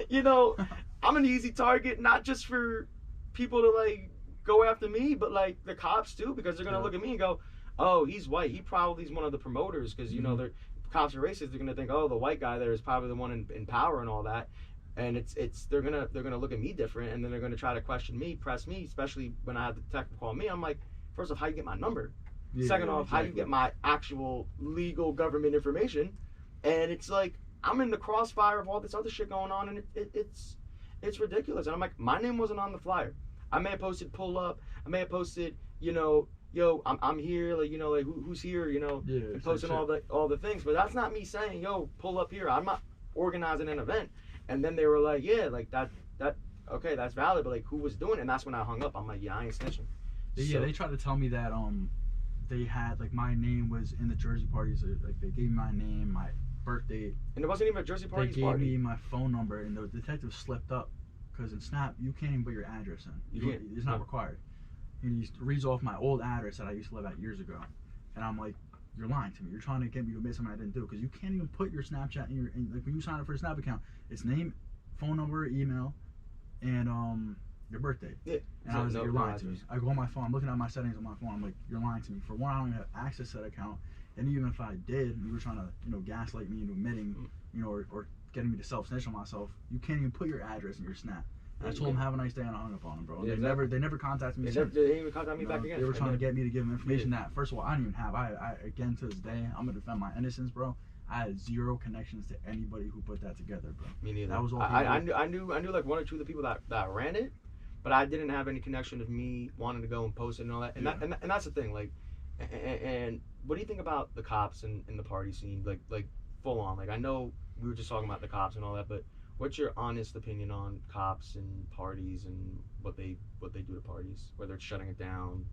you know, I'm an easy target, not just for people to like go after me, but like the cops too, because they're gonna Yeah. look at me and go, "Oh, he's white. He probably is one of the promoters," because you know Mhm. they're cops are racist. They're gonna think, "Oh, the white guy there is probably the one in power and all that," and they're gonna look at me different, and then they're gonna try to question me, press me, especially when I had the detective call me. I'm like, first off, how you get my number? Yeah, Second off, how you exactly. get my actual legal government information? And it's like I'm in the crossfire of all this other shit going on, and it's ridiculous. And I'm like, my name wasn't on the flyer. I may have posted pull up. I may have posted, you know, yo, I'm here, like, you know, like who's here, you know, Yeah, and it's posting like all the things. But that's not me saying, yo, pull up here. I'm not organizing an event. And then they were like, yeah, like that okay, that's valid, but like who was doing it? And that's when I hung up. I'm like, yeah, I ain't snitching. Yeah, they tried to tell me that they had like my name was in the Jersey parties. Like they gave me my name, my birth date. And it wasn't even a Jersey They Parties gave party. me my phone number, and the detective slipped up because in Snap you can't even put your address in. You can't. It's not No. required. And he reads off my old address that I used to live at years ago, and I'm like, you're lying to me. You're trying to get me to admit something I didn't do, because you can't even put your Snapchat in like when you sign up for a Snap account, it's name, phone number, email, and your birthday. Yeah. And I was like, you're lying to me. I go on my phone, I'm looking at my settings on my phone, I'm like, you're lying to me. For one, I don't even have access to that account, and even if I did, you were trying to, gaslight me into admitting, or getting me to self-snitch on myself, you can't even put your address in your Snap. And I told them, have a nice day, and I hung up on them, bro. Yeah, they never contacted me They since. didn't even contact me back again. They were trying to get me to give them information that, first of all, I didn't even have. I again, to this day, I'm going to defend my innocence, bro. I had zero connections to anybody who put that together, bro. Me neither. That was all I knew like one or two of the people that ran it, but I didn't have any connection of me wanting to go and post it and all that. And and that's the thing. Like, and what do you think about the cops and the party scene? Like full on. Like, I know we were just talking about the cops and all that, but what's your honest opinion on cops and parties and what they do to parties? Whether it's shutting it down,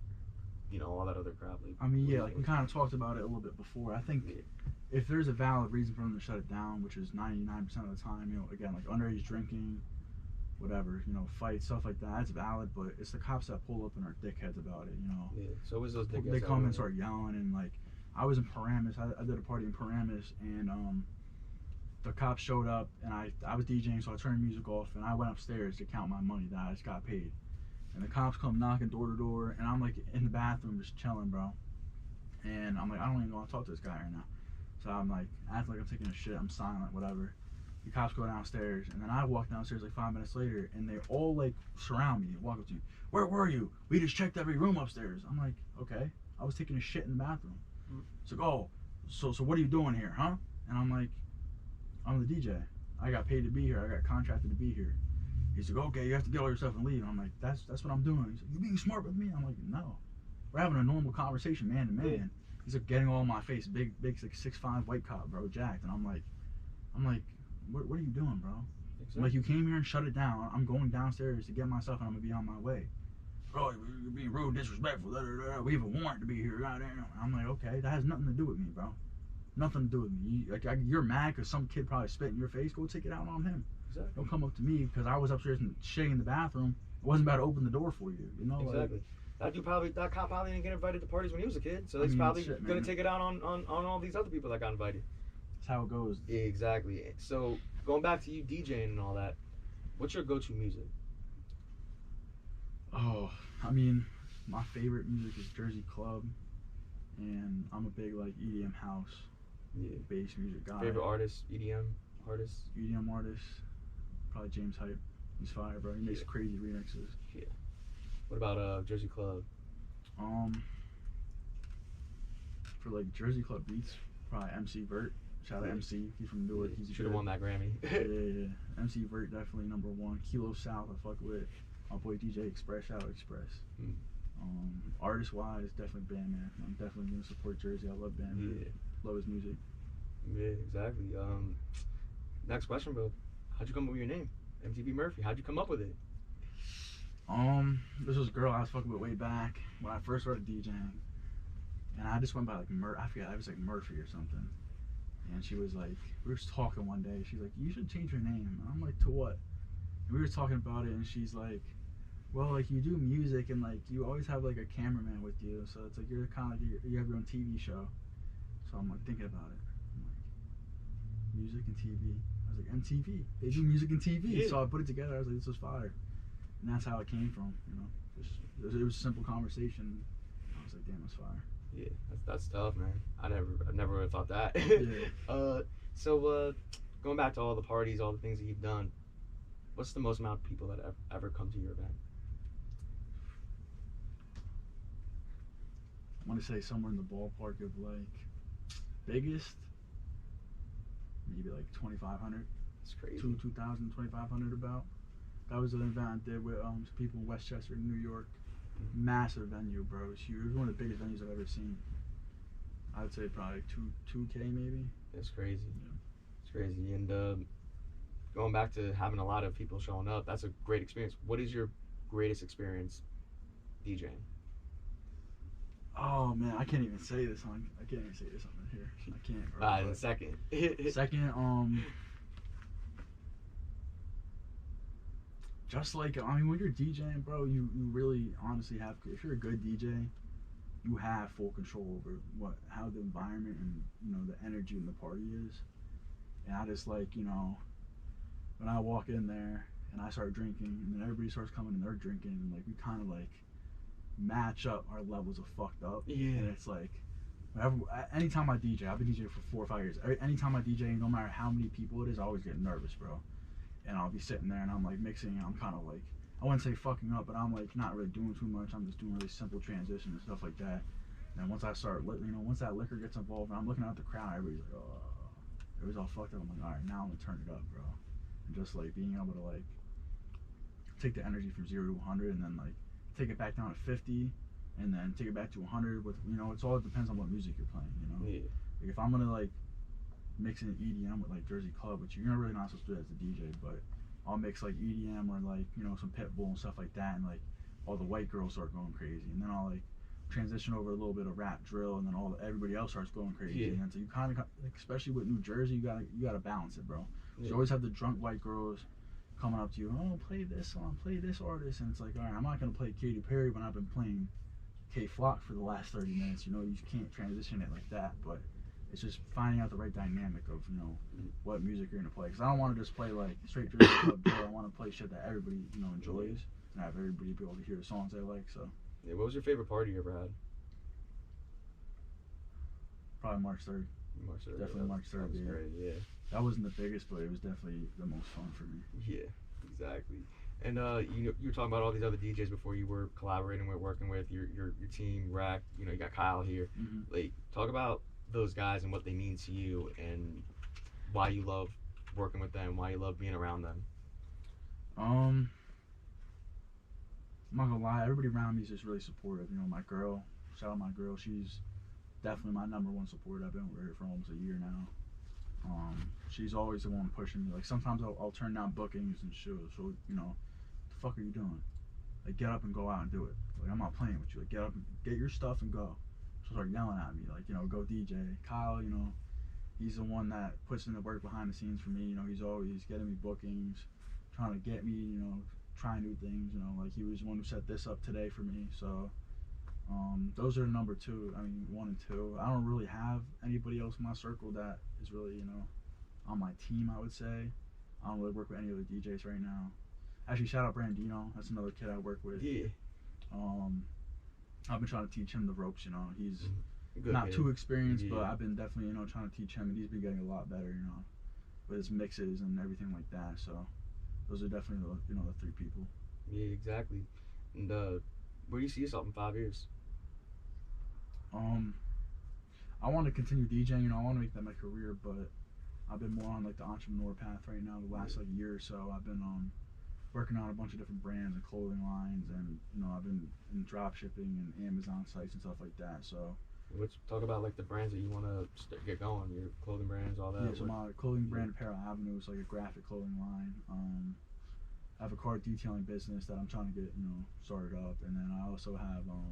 all that other crap. Like, I mean, yeah, like we kind of talked about it a little bit before. I think if there's a valid reason for them to shut it down, which is 99% of the time, again, like underage drinking, whatever, fights, stuff like that, it's valid, but it's the cops that pull up and are dickheads about it, Yeah, so it was those dickheads. They come and start yelling, and like, I was in Paramus, I did a party in Paramus, and the cops showed up, and I was DJing, so I turned the music off, and I went upstairs to count my money that I just got paid. And the cops come knocking door to door, and I'm like in the bathroom just chilling, bro. And I'm like, I don't even want to talk to this guy right now. So I'm like, acting like I'm taking a shit, I'm silent, whatever. The cops go downstairs, and then I walk downstairs like 5 minutes later, and they all like surround me and walk up to me. Where were you? We just checked every room upstairs. I'm like, okay. I was taking a shit in the bathroom. It's like, oh, so what are you doing here, huh? And I'm like, I'm the DJ. I got paid to be here. I got contracted to be here. He's like, okay, you have to get all your stuff and leave. And I'm like, that's what I'm doing. He's like, you being smart with me? I'm like, no. We're having a normal conversation, man to man. He's like getting all in my face, big like 6'5" white cop, bro, jacked. And I'm like, what are you doing, bro? Exactly. I'm like, you came here and shut it down. I'm going downstairs to get my stuff, and I'm gonna be on my way. Bro, you're being rude, disrespectful. We have a warrant to be here. I'm like, okay, that has nothing to do with me, bro. Nothing to do with me. You're mad because some kid probably spit in your face. Go take it out on him. Exactly. Don't come up to me because I was upstairs and shitting in the bathroom. I wasn't about to open the door for you. Exactly. That cop probably didn't get invited to parties when he was a kid, so he's probably gonna take it out on all these other people that got invited. That's how it goes. Exactly. So going back to you DJing and all that, what's your go-to music? Oh, I mean, my favorite music is Jersey Club, and I'm a big like EDM house, bass music guy. Favorite artist, EDM artist? EDM artist, probably James Hype. He's fire, bro. He makes crazy remixes. Yeah. What about Jersey Club? For like Jersey Club beats, probably MC Vert. Shout out MC. He's from Newark. He's should have won that Grammy. yeah. MC Vert definitely #1. Kilo South, I fuck with. My boy DJ Express. Shout out Express. Artist wise, definitely Bandman. I'm definitely gonna support Jersey. I love Bandman. Love his music. Yeah, exactly. Next question, bro. How'd you come up with your name? MTV Murphhy. How'd you come up with it? This was a girl I was fucking with way back when I first started DJing, and I just went by like I forget, I was like Murphhy or something. And she was like, we were just talking one day. She's like, you should change your name. And I'm like, to what? And we were talking about it, and she's like, well, like you do music, and like you always have like a cameraman with you, so it's like you're kind of like you have your own TV show. So I'm like thinking about it. I'm like, music and TV. I was like, MTV. They do music and TV. Yeah. So I put it together. I was like, this was fire. And that's how it came from, it was a simple conversation. I was like, damn, it's fire. Yeah, that's tough, man. I never would have thought that. Yeah. So going back to all the parties, all the things that you've done, what's the most amount of people that have ever come to your event? I want to say somewhere in the ballpark of like biggest, maybe like 2,500. That's crazy. 2,000, 2,500 about. That was an event I did with some people in Westchester, New York. Massive venue, bro. It was huge. It was one of the biggest venues I've ever seen. I would say probably 2K maybe. That's crazy. Yeah. It's crazy. And going back to having a lot of people showing up, that's a great experience. What is your greatest experience DJing? Oh man, I can't even say this on. I can't even say this on here. I can't. Bro, Alright, then second. second, just like I mean, when you're DJing, bro, you really honestly have. If you're a good DJ, you have full control over how the environment and the energy in the party is. And I just like when I walk in there and I start drinking, and then everybody starts coming and they're drinking, and like we kind of like match up our levels of fucked up. Yeah. And it's like, anytime I DJ, I've been DJing for 4 or 5 years. Anytime I DJ, no matter how many people it is, I always get nervous, bro. And I'll be sitting there and I'm like mixing, and I'm kind of like, I wouldn't say fucking up, but I'm like not really doing too much. I'm just doing really simple transitions and stuff like that. And once I start, once that liquor gets involved, and I'm looking at the crowd, everybody's like, oh, everybody's all fucked up. I'm like, all right, now I'm gonna turn it up, bro. And just like being able to like take the energy from 0 to 100, and then like take it back down to 50, and then take it back to 100 with it's all depends on what music you're playing. Yeah. Like if I'm gonna like mix in EDM with like Jersey Club, which you're really not supposed to do as a DJ, but I'll mix like EDM or like some Pitbull and stuff like that, and like all the white girls start going crazy, and then I'll like transition over a little bit of rap drill, and then everybody else starts going crazy. Yeah. And so you kind of like, especially with New Jersey, you gotta balance it, bro. So Yeah. you always have the drunk white girls coming up to you, oh, play this song, play this artist, and it's like, all right, I'm not gonna play Katy Perry when I've been playing K Flock for the last 30 minutes. You can't transition it like that, but it's just finding out the right dynamic of what music you're gonna play. Because I don't want to just play like straight Jersey Club drill. I want to play shit that everybody enjoys, and have everybody be able to hear the songs they like. So Yeah, what was your favorite party you ever had? probably March 3rd. March 3rd. Definitely March 3rd. That was Yeah. great, yeah. That wasn't the biggest, but it was definitely the most fun for me. Yeah, exactly. And you were talking about all these other DJs before you were collaborating with, working with your team, Rack. You got Kyle here. Mm-hmm. Like, talk about those guys and what they mean to you, and why you love working with them, why you love being around them. I'm not gonna lie, everybody around me is just really supportive. My girl, shout out my girl, she's definitely my #1 supporter. I've been with her for almost a year now. She's always the one pushing me. Like sometimes I'll turn down bookings and she'll the fuck are you doing? Like get up and go out and do it. Like I'm not playing with you. Like get up and get your stuff and go. She'll start yelling at me like go DJ. Kyle, he's the one that puts in the work behind the scenes for me. He's always getting me bookings, trying to get me trying new things. Like he was the one who set this up today for me. So those are number 2. I mean 1 and 2. I don't really have anybody else in my circle that is really on my team. I would say I don't really work with any other DJs right now. Actually, shout out Brandino. That's another kid I work with. Yeah. I've been trying to teach him the ropes. He's Good not kid. too experienced, Yeah. but I've been definitely trying to teach him, and he's been getting a lot better. With his mixes and everything like that. So those are definitely the 3 people. Yeah, exactly. And where do you see yourself in 5 years? I want to continue DJing. I want to make that my career, but I've been more on like the entrepreneur path right now. The last like year or so, I've been working on a bunch of different brands and clothing lines, and I've been in drop shipping and Amazon sites and stuff like that. So Let's talk about like the brands that you want to get going. Your clothing brands, all that. yeah, so my clothing brand Apparel Avenue is like a graphic clothing line. I have a car detailing business that I'm trying to get started up, and then I also have a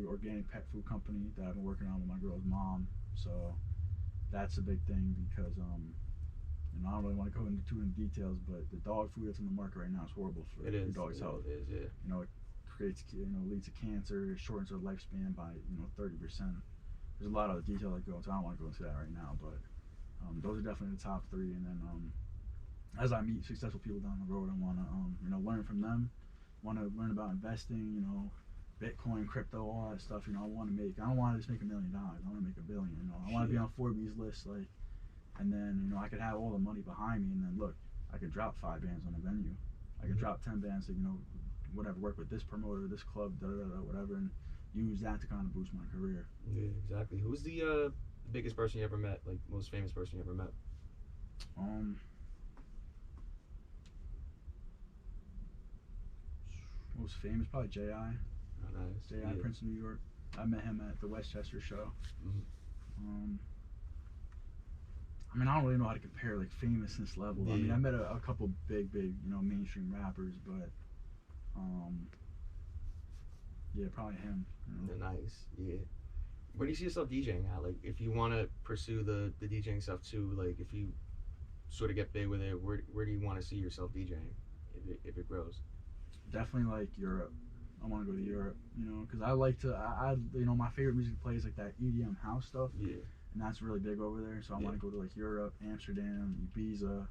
organic pet food company that I've been working on with my girl's mom. So that's a big thing because I don't really want to go into too many details, but the dog food that's in the market right now is horrible for your dog's health. It is, yeah. It creates, leads to cancer, it shortens their lifespan by 30%. There's a lot of detail that goes. I don't want to go into that right now, but those are definitely the top 3. And then as I meet successful people down the road, I want to learn from them. Want to learn about investing, Bitcoin, crypto, all that stuff. I want to make. I don't want to just make $1 million. I want to make $1 billion. I want to be on Forbes list, like, and then I could have all the money behind me, and then look, I could drop 5 bands on a venue. I could drop 10 bands to whatever, work with this promoter, this club, whatever, and use that to kind of boost my career. Yeah, exactly. Who's the biggest person you ever met? Like most famous person you ever met? Most famous, probably J.I. Oh, nice. J.I. Yeah. Prince of New York. I met him at the Westchester show. Mhm. I mean, I don't really know how to compare like famousness level. I mean, Yeah. I met a couple big, mainstream rappers, but Yeah, probably him. You know? Nice. Yeah. Where do you see yourself DJing at? Like, if you want to pursue the DJing stuff too, like if you sort of get big with it, where do you want to see yourself DJing if it grows? Definitely like Europe. I want to go to Europe, you know, because I like to. You know, my favorite music plays like that EDM house stuff, Yeah. and that's really big over there. So I want to go to like Europe, Amsterdam, Ibiza,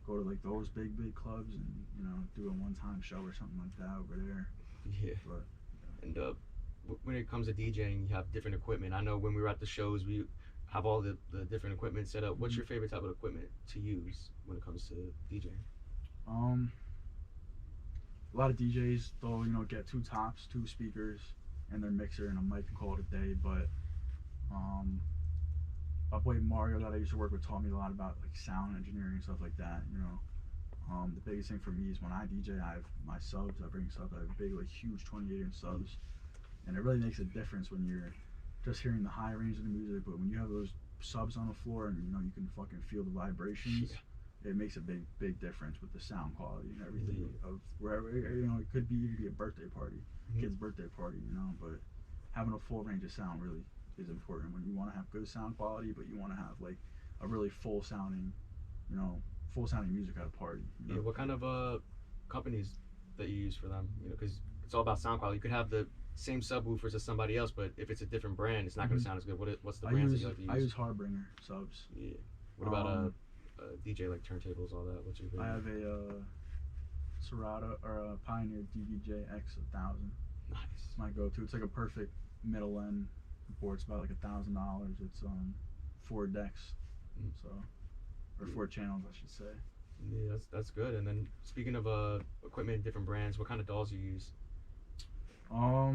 go to like those big clubs, and you know, do a one-time show or something like that over there. Yeah. But And when it comes to DJing, you have different equipment. I know when we were at the shows, we have all the different equipment set up. What's your favorite type of equipment to use when it comes to DJing? A lot of DJs they'll get two tops, two speakers, and their mixer and a mic and call it a day. But my boy Mario that I used to work with taught me a lot about like sound engineering and stuff like that. You know, the biggest thing for me is when I DJ, I have my subs. I bring subs. I have big, like huge 28-inch subs, and it really makes a difference when you're just hearing the high range of the music. But when you have those subs on the floor and you can fucking feel the vibrations. Yeah. It makes a big difference with the sound quality and everything of wherever it could be a birthday party, kid's birthday party, but having a full range of sound really is important when you want to have good sound quality, but you want to have like a really full sounding music at a party. Yeah. What kind of companies that you use for them? Because it's all about sound quality. You could have the same subwoofers as somebody else, but if it's a different brand, it's not going to sound as good. What's the brands that you like to use? I use Harbinger subs. Yeah. What about DJ like turntables, all that? What's your favorite? I have a Serato or a Pioneer DVJ X1000. Nice. It's my go-to. It's like a perfect middle end board. It's about like $1,000. It's 4 decks, or 4 channels, I should say. Yeah, that's good. And then speaking of equipment, different brands, what kind of DAWs you use? I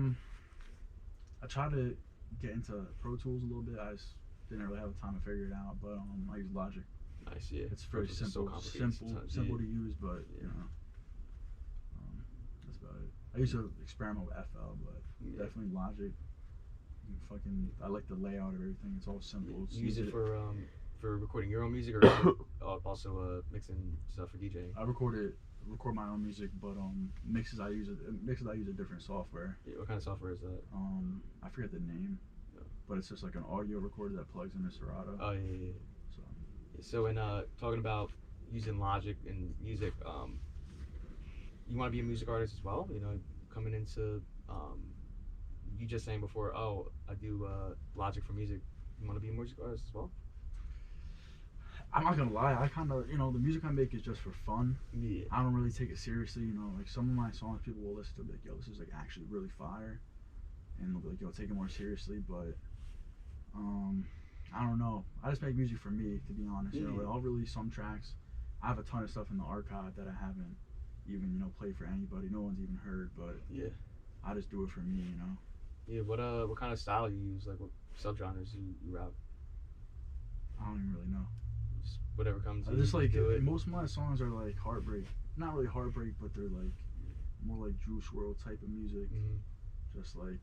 try to get into Pro Tools a little bit. I just didn't really have the time to figure it out, but I use Logic. Nice, yeah. It's very simple to use, but that's about it. I used to experiment with FL, but definitely Logic. I like the layout of everything. It's all simple. You use it for recording your own music, or also mixing stuff for DJing? I record my own music, but mixes I use a different software. Yeah, what kind of software is that? I forget the name, but it's just like an audio recorder that plugs into Serato. Oh yeah. So in talking about using Logic and music, you want to be a music artist as well? Coming into you just saying before, oh, I do Logic for music. You want to be a music artist as well? I'm not gonna lie, I kind of, the music I make is just for fun. Yeah. I don't really take it seriously. Like some of my songs, people will listen to be like, yo, this is like actually really fire, and they'll be like, yo, take it more seriously. But I don't know. I just make music for me, to be honest. I'll release some tracks. I have a ton of stuff in the archive that I haven't even, played for anybody. No one's even heard, but I just do it for me, Yeah. What kind of style you use? Like what subgenres you rap? I don't even really know. Just whatever comes. Just like most of my songs are like heartbreak. Not really heartbreak, but they're like more like Juice WRLD type of music. Just like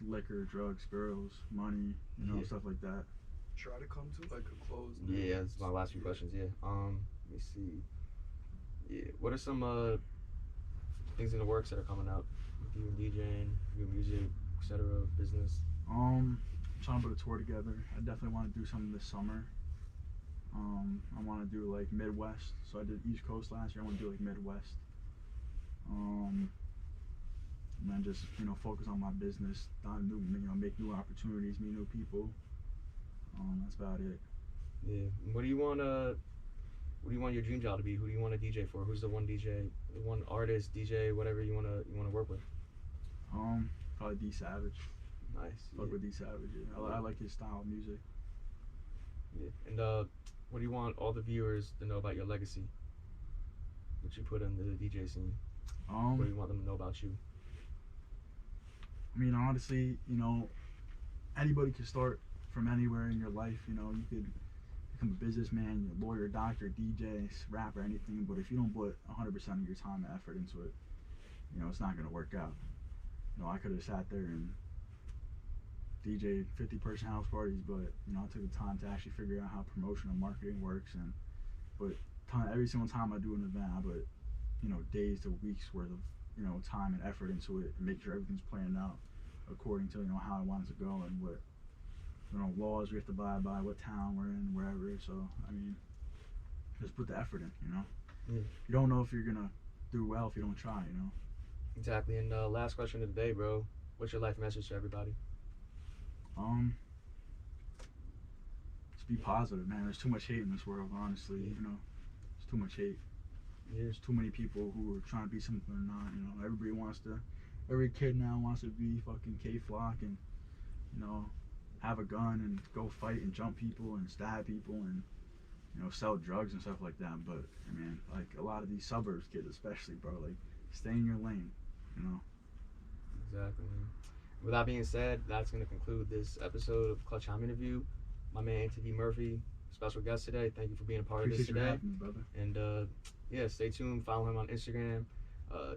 liquor, drugs, girls, money, stuff like that. Try to come to like a close. Yeah, that's my last few questions. Yeah. Let me see. Yeah. What are some things in the works that are coming up? You and DJing, your music, etc. Business. I'm trying to put a tour together. I definitely want to do something this summer. I want to do like Midwest. So I did East Coast last year. I want to do like Midwest. And then just focus on my business, make new opportunities, meet new people. That's about it. Yeah. What do you want your dream job to be? Who do you want to DJ for? Who's the one DJ, the one artist, DJ, whatever you want to work with? Probably D Savage. Nice. Fuck with D Savage. Yeah. I like his style of music. Yeah. And what do you want all the viewers to know about your legacy? What you put in the DJ scene? What do you want them to know about you? I mean, honestly, anybody can start from anywhere in your life. You could become a businessman, a lawyer, doctor, DJ, rapper, anything. But if you don't put 100% of your time and effort into it, it's not going to work out. I could have sat there and DJed 50-person house parties, but I took the time to actually figure out how promotion and marketing works. But every single time I do an event, I put days to weeks worth of time and effort into it and make sure everything's planned out according to how I want it to go and what laws we have to abide by, what town we're in, wherever. So I mean, just put the effort in. Yeah. You don't know if you're gonna do well if you don't try. Exactly. And last question of the day, bro. What's your life message to everybody? Just be positive, man. There's too much hate in this world, honestly. There's too much hate. Yeah. There's too many people who are trying to be something they're not. Every kid now wants to be fucking K-Flock and have a gun and go fight and jump people and stab people and sell drugs and stuff like that. But I mean, like a lot of these suburbs kids, especially, bro, like stay in your lane. Exactly, man. With that being said, that's going to conclude this episode of Clutch Time Interview. My man, ATV Murphy, special guest today. Thank you for being a part of this today. Having me, brother. And yeah, stay tuned. Follow him on Instagram.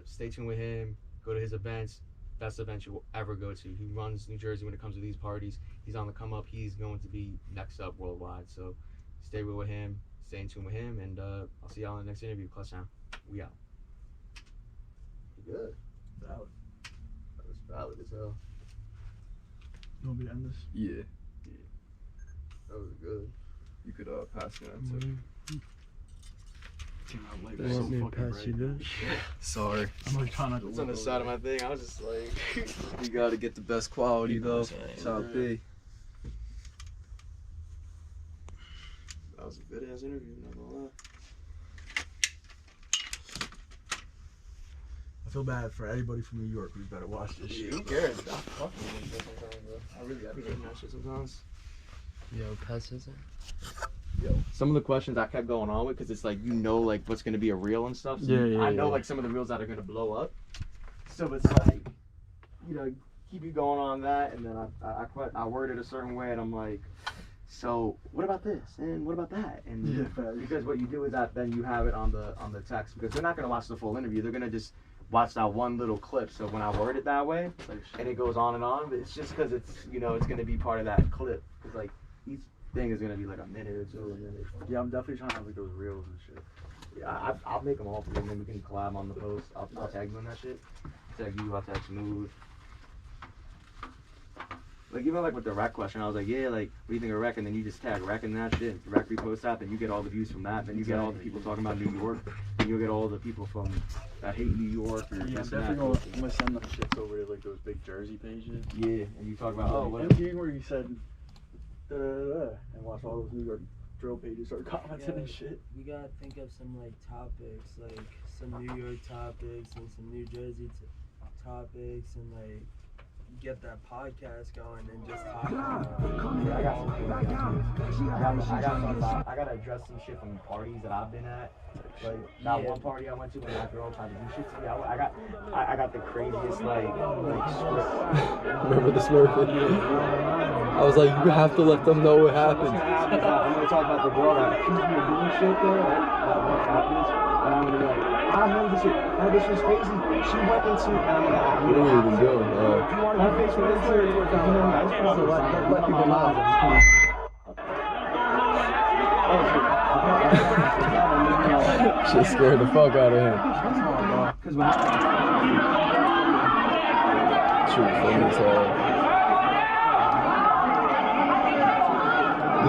Stay tuned with him. Go to his events. Best events you'll ever go to. He runs New Jersey when it comes to these parties. He's on the come up. He's going to be next up worldwide. So stay real with him. Stay in tune with him. And I'll see y'all in the next interview. Clutch Time. We out. Good. Valid. That was valid as hell. You want me to end this? Yeah. That was good. You could pass me that too. Came out late. You want me to pass you this? Sorry. I'm like trying not to It's on the side of my thing. I was just like... You gotta get the best quality though. Top B. That was a good ass interview, not gonna lie. I feel bad for everybody from New York who's better watch this shit. Who cares? I fucking with that sometimes, bro. I really be getting that shit sometimes. Yo, pass this in. Some of the questions I kept going on with, because it's like, like what's going to be a reel and stuff. So I know like some of the reels that are going to blow up. So it's like, keep you going on that. And then I worded a certain way and I'm like, so what about this? And what about that? And because what you do is that then you have it on the text, because they're not going to watch the full interview. They're going to just watch that one little clip. So when I word it that way, and it goes on and on, but it's just because it's, it's going to be part of that clip. Because like each thing is going to be like a minute or two. And then Yeah, I'm definitely trying to have like those reels and shit. yeah, I'll make them all for you, and then we can collab on the post. I'll tag you on that shit. Tag you, I'll tag Smooth. Like even like with the rec question, I was like, yeah, like what do you think of rec? And then you just tag rec and that shit, rec repost that, then you get all the views from that. Then you get all the people talking about New York, and you'll get all the people from that hate New York or Yeah, I'm this definitely and gonna send them shits over to like those big Jersey pages. yeah, and you talk about And where you said da da da da, and watch all those New York drill pages start commenting and shit. We gotta think of some like topics, like some New York topics and some New Jersey topics, and like get that podcast going and just talk about I gotta address some shit from parties that I've been at. Like that one party I went to when that girl tried to do shit to me. I got the craziest like script. Remember the Murphhy? I was like, you have to let them know what happened. I'm gonna talk about the girl that accused me of doing shit there. That one happens, and I'm gonna be like, I know this shit. Oh, this was crazy. She went into. And I'm like, What are we even doing? do you want her face with this territory? I just want to let people know. She scared the fuck out of him. Because when True, funny as hell.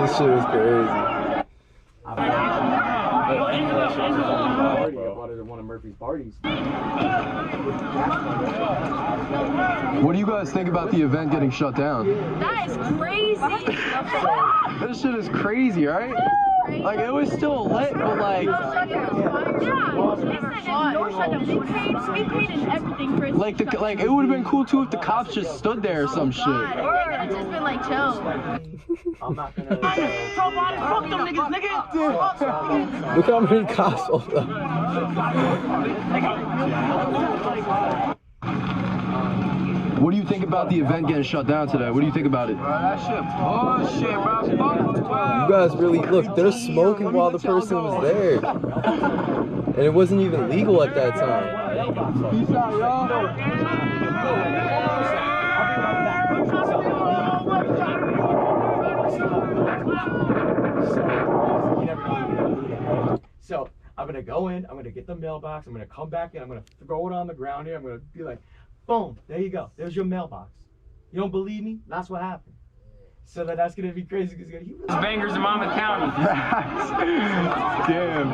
This shit is crazy. I bought it at one of Murphy's parties. What do you guys think about the event getting shut down? That is crazy. This shit is crazy, right? Like, it was still lit, but like... Yeah, they said don't shut down. We paid and everything for it. Like, it would have been cool too if the cops just stood there or some shit. Or it could have just been like chill. I'm not gonna. Fuck them niggas, nigga. Look how many cops hold up. What do you think about the event getting shut down today? What do you think about it? That shit bullshit, bro. You guys really, look, they're smoking while the person was there. And it wasn't even legal at that time. Peace out, y'all. So I'm gonna go in, I'm gonna get the mailbox, I'm gonna come back in, I'm gonna throw it on the ground here, I'm gonna be like, boom, there you go, there's your mailbox. You don't believe me? That's what happened. So that's gonna be crazy because he really Bangers in Monmouth County. Damn.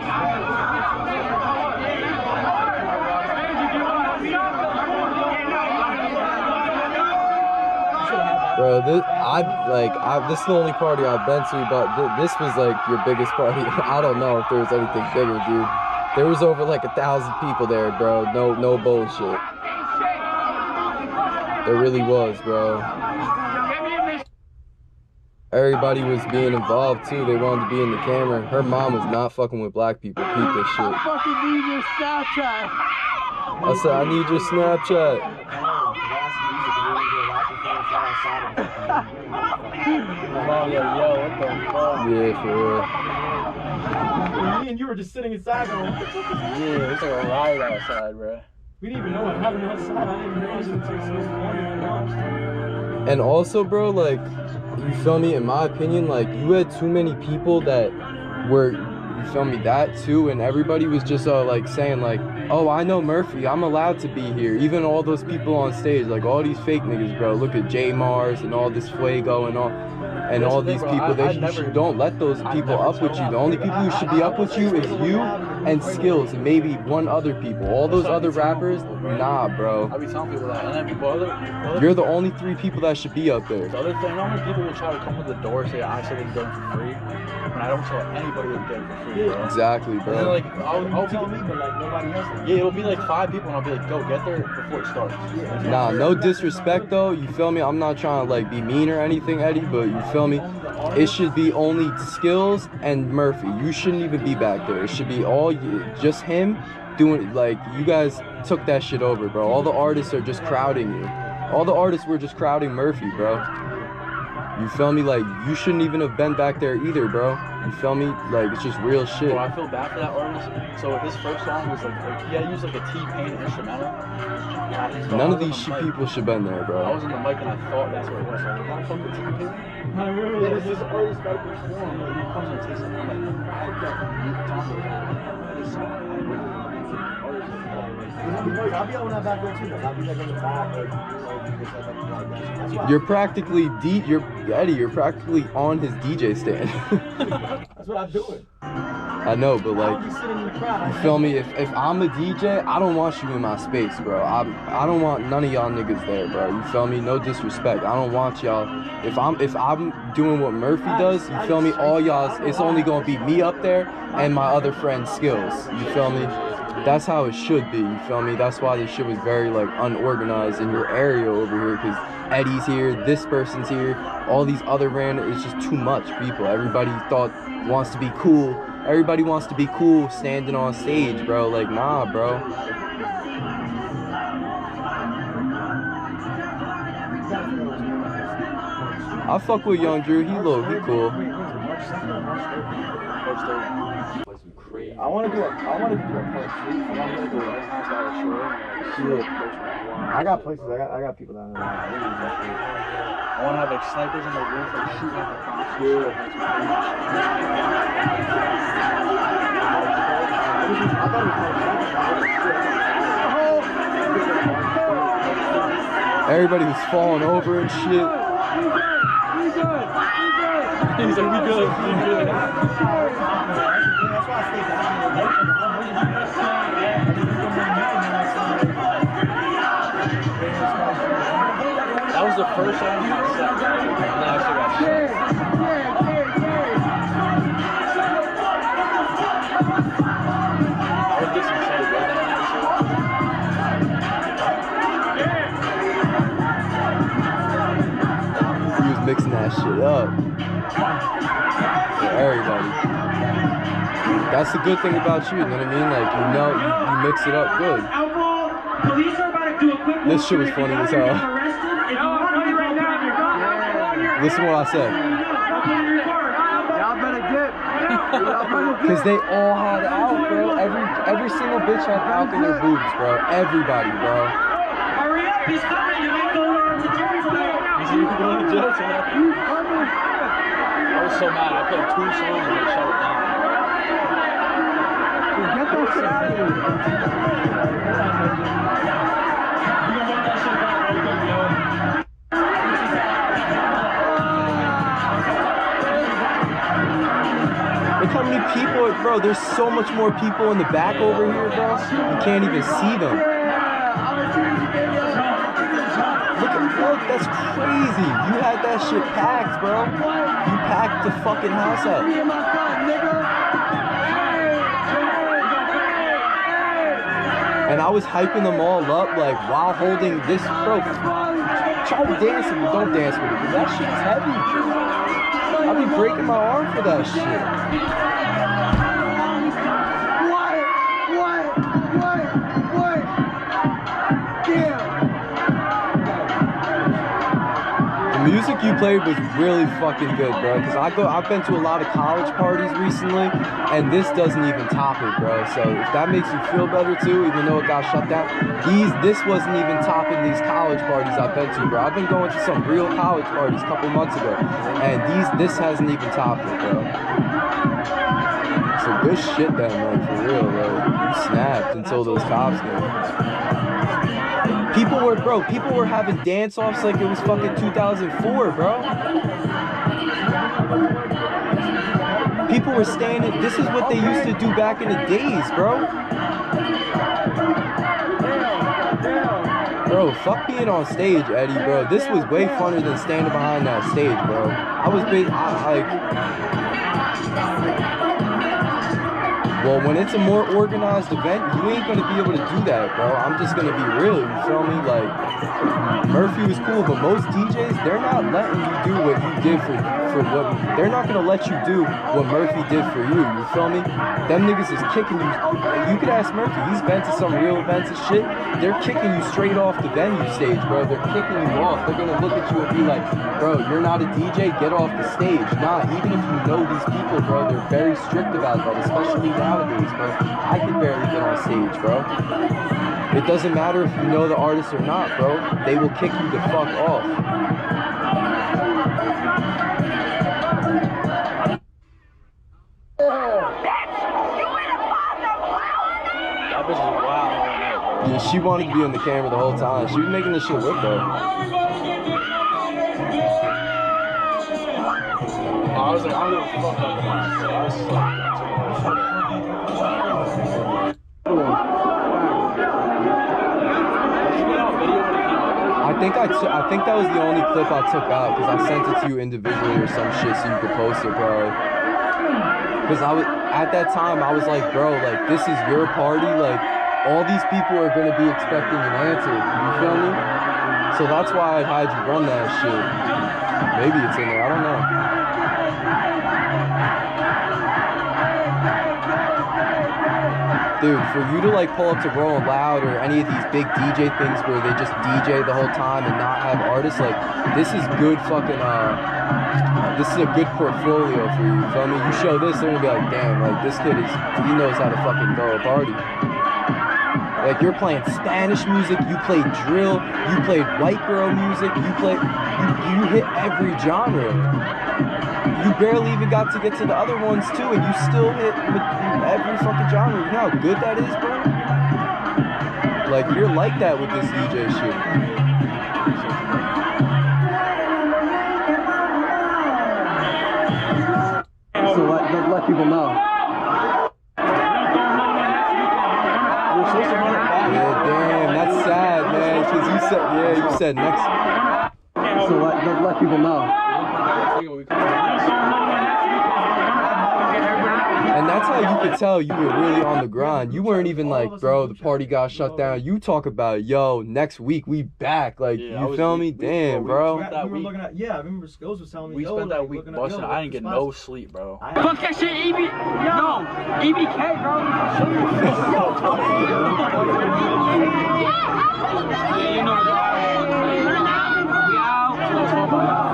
Bro, this is the only party I've been to, but this was like your biggest party. I don't know if there was anything bigger, dude. There was over like 1,000 people there, bro. No bullshit. There really was, bro. Everybody was being involved too. They wanted to be in the camera. Her mom was not fucking with black people. Peep this shit. I fucking need your Snapchat. I said, I need your Snapchat. Yeah, for real. Me and you were just sitting inside going, what the fuck is that? Yeah, it's like a riot outside, bro. We didn't even know what happened outside. I didn't realize it until 6 morning. And also, bro, like, you feel me, in my opinion, like, you had too many people that were, you feel me, that too, and everybody was just like saying like, oh, I know Murphy, I'm allowed to be here. Even all those people on stage, like all these fake niggas, bro. Look at J Mars and all this Fuego and all these people. Don't let those people up with you. The only people who should be up with you is you and Skills and maybe one other people. All those other rappers, nah, bro. I be telling people that, and then people You're the only 3 people that should be up there. The other thing, how many people will try to come to the door and say I said they can get it for free, when I don't tell anybody they can get it for free, bro. Exactly, And then, bro. like, I'll Tell me, but like nobody else. yeah, it'll be like 5 people, and I'll be like, go get there before it starts. Nah, no disrespect though, you feel me? I'm not trying to like be mean or anything, Eddie, but you feel me? It should be only Skills and Murphhy. You shouldn't even be back there. It should be all you, just him doing, like, you guys took that shit over, bro. All the artists are just crowding you. All the artists were just crowding Murphhy, bro. You feel me? Like, you shouldn't even have been back there either, bro. You feel me? Like, it's just real shit. Bro, I feel bad for that artist. So his first song was like he had to use like a T-Pain instrumental. None of these people should have been there, I bro. was in the mic and I thought that's what it was. Like, what the fuck with T-Pain? I really Yeah, this artist got to perform. Like, he comes and takes it. I'm like, fuck that. I'll be on that back there too. I'll be like on the back, You're practically Eddie, you're practically on his DJ stand. That's what I'm doing. I know, but like, I'll be sitting in the crowd. you feel me? If I'm a DJ, I don't want you in my space, bro. I don't want none of y'all niggas there, bro. You feel me? No disrespect. I don't want y'all. If I'm doing what Murphy does, you feel me? All y'all, it's only gonna be me up there and my other friend Skills. You feel me? That's how it should be. You feel me? That's why this shit was very like unorganized in your area over here, because Eddie's here, this person's here, all these other random. It's just too much people. Everybody wants to be cool. Everybody wants to be cool standing on stage, bro. Like, nah, bro. I fuck with Young Drew. He cool. I want to do a part 3. I want to do a I got places. I got people down there. I want to have like snipers on the roof, like shooting at the cops. Everybody was falling over and shit. He's like, we good. That's why I stayed down That was the first time I said that. And then I actually got shot. I would get some shade right down He was mixing that shit up for everybody. That's the good thing about you, you know what I mean? Like, you mix it up good. This shit was funny as hell. Listen to what I said. Y'all better dip. Because they all had out, bro. Every single bitch had out in their boobs, bro. Everybody, bro. Hurry up, he's coming. You might go to the jail. I was so mad. I played 2 songs and they shut it down. Get those Look how many people are, bro. There's so much more people in the back over here, bro. You can't even see them. Look, that's crazy. You had that shit packed, bro. You packed the fucking house out. And I was hyping them all up, like, while holding this, bro. Try to dance with it, don't dance with it, because that shit's heavy. I'll be breaking my arm for that shit. What? Damn. The music you played was really fucking good, bro. Because I've been to a lot of college parties recently, and this doesn't even top it, bro. So if that makes you feel better too, even though it got shut down, this wasn't even topping these college parties I've been to, bro. I've been going to some real college parties a couple months ago, and this hasn't even topped it, bro. Some good shit then, man, for real, bro. You snapped until those cops came. People were having dance-offs like it was fucking 2004, bro. People were standing, this is what they used to do back in the days, bro. Bro, fuck being on stage, Eddie, bro. This was way funner than standing behind that stage, bro. Well, when it's a more organized event, you ain't gonna be able to do that, bro. I'm just gonna be real, you feel me? Like, Murphhy was cool, but most DJs, they're not letting you do what you did for what, they're not gonna let you do what Murphy did for you feel me? Them niggas is kicking you. You could ask Murphy, he's been to some real events and shit. They're kicking you straight off the venue stage, bro. They're kicking you off. They're gonna look at you and be like, bro, you're not a DJ, get off the stage. Nah, even if you know these people, bro, they're very strict about that, especially nowadays, bro. I can barely get on stage, bro. It doesn't matter if you know the artist or not, bro. They will kick you the fuck off. That bitch is wild all night, bro. Yeah, she wanted to be on the camera the whole time. She was making this shit work, though. I was like, I'm gonna fuck up the line, so I was just like, I think that was the only clip I took out because I sent it to you individually or some shit so you could post it, bro. Because at that time I was like, bro, like this is your party, like all these people are gonna be expecting an answer. You feel me? So that's why I had you run that shit. Maybe it's in there. I don't know. Dude, for you to like pull up to Rolling Loud or any of these big DJ things where they just DJ the whole time and not have artists, like this is good fucking this is a good portfolio for you, feel me? You show this, they're gonna be like, damn, like this kid he knows how to fucking throw a party. Like you're playing Spanish music, you played drill, you played white girl music, you hit every genre. You barely even got to get to the other ones too, and you still hit with every fucking genre. You know how good that is, bro? Like, you're like that with this DJ shit. So let people know. Yeah, damn, that's sad, man, because you said next. So let people know. And that's how you could tell you were really on the grind. You weren't even like, bro, the party got shut down. You talk about, yo, next week we back. Like, you feel me? Damn, bro. I remember Skills was telling me, we spent that week busting. I didn't get no sleep, bro. Fuck that shit, EB. No, EBK, bro.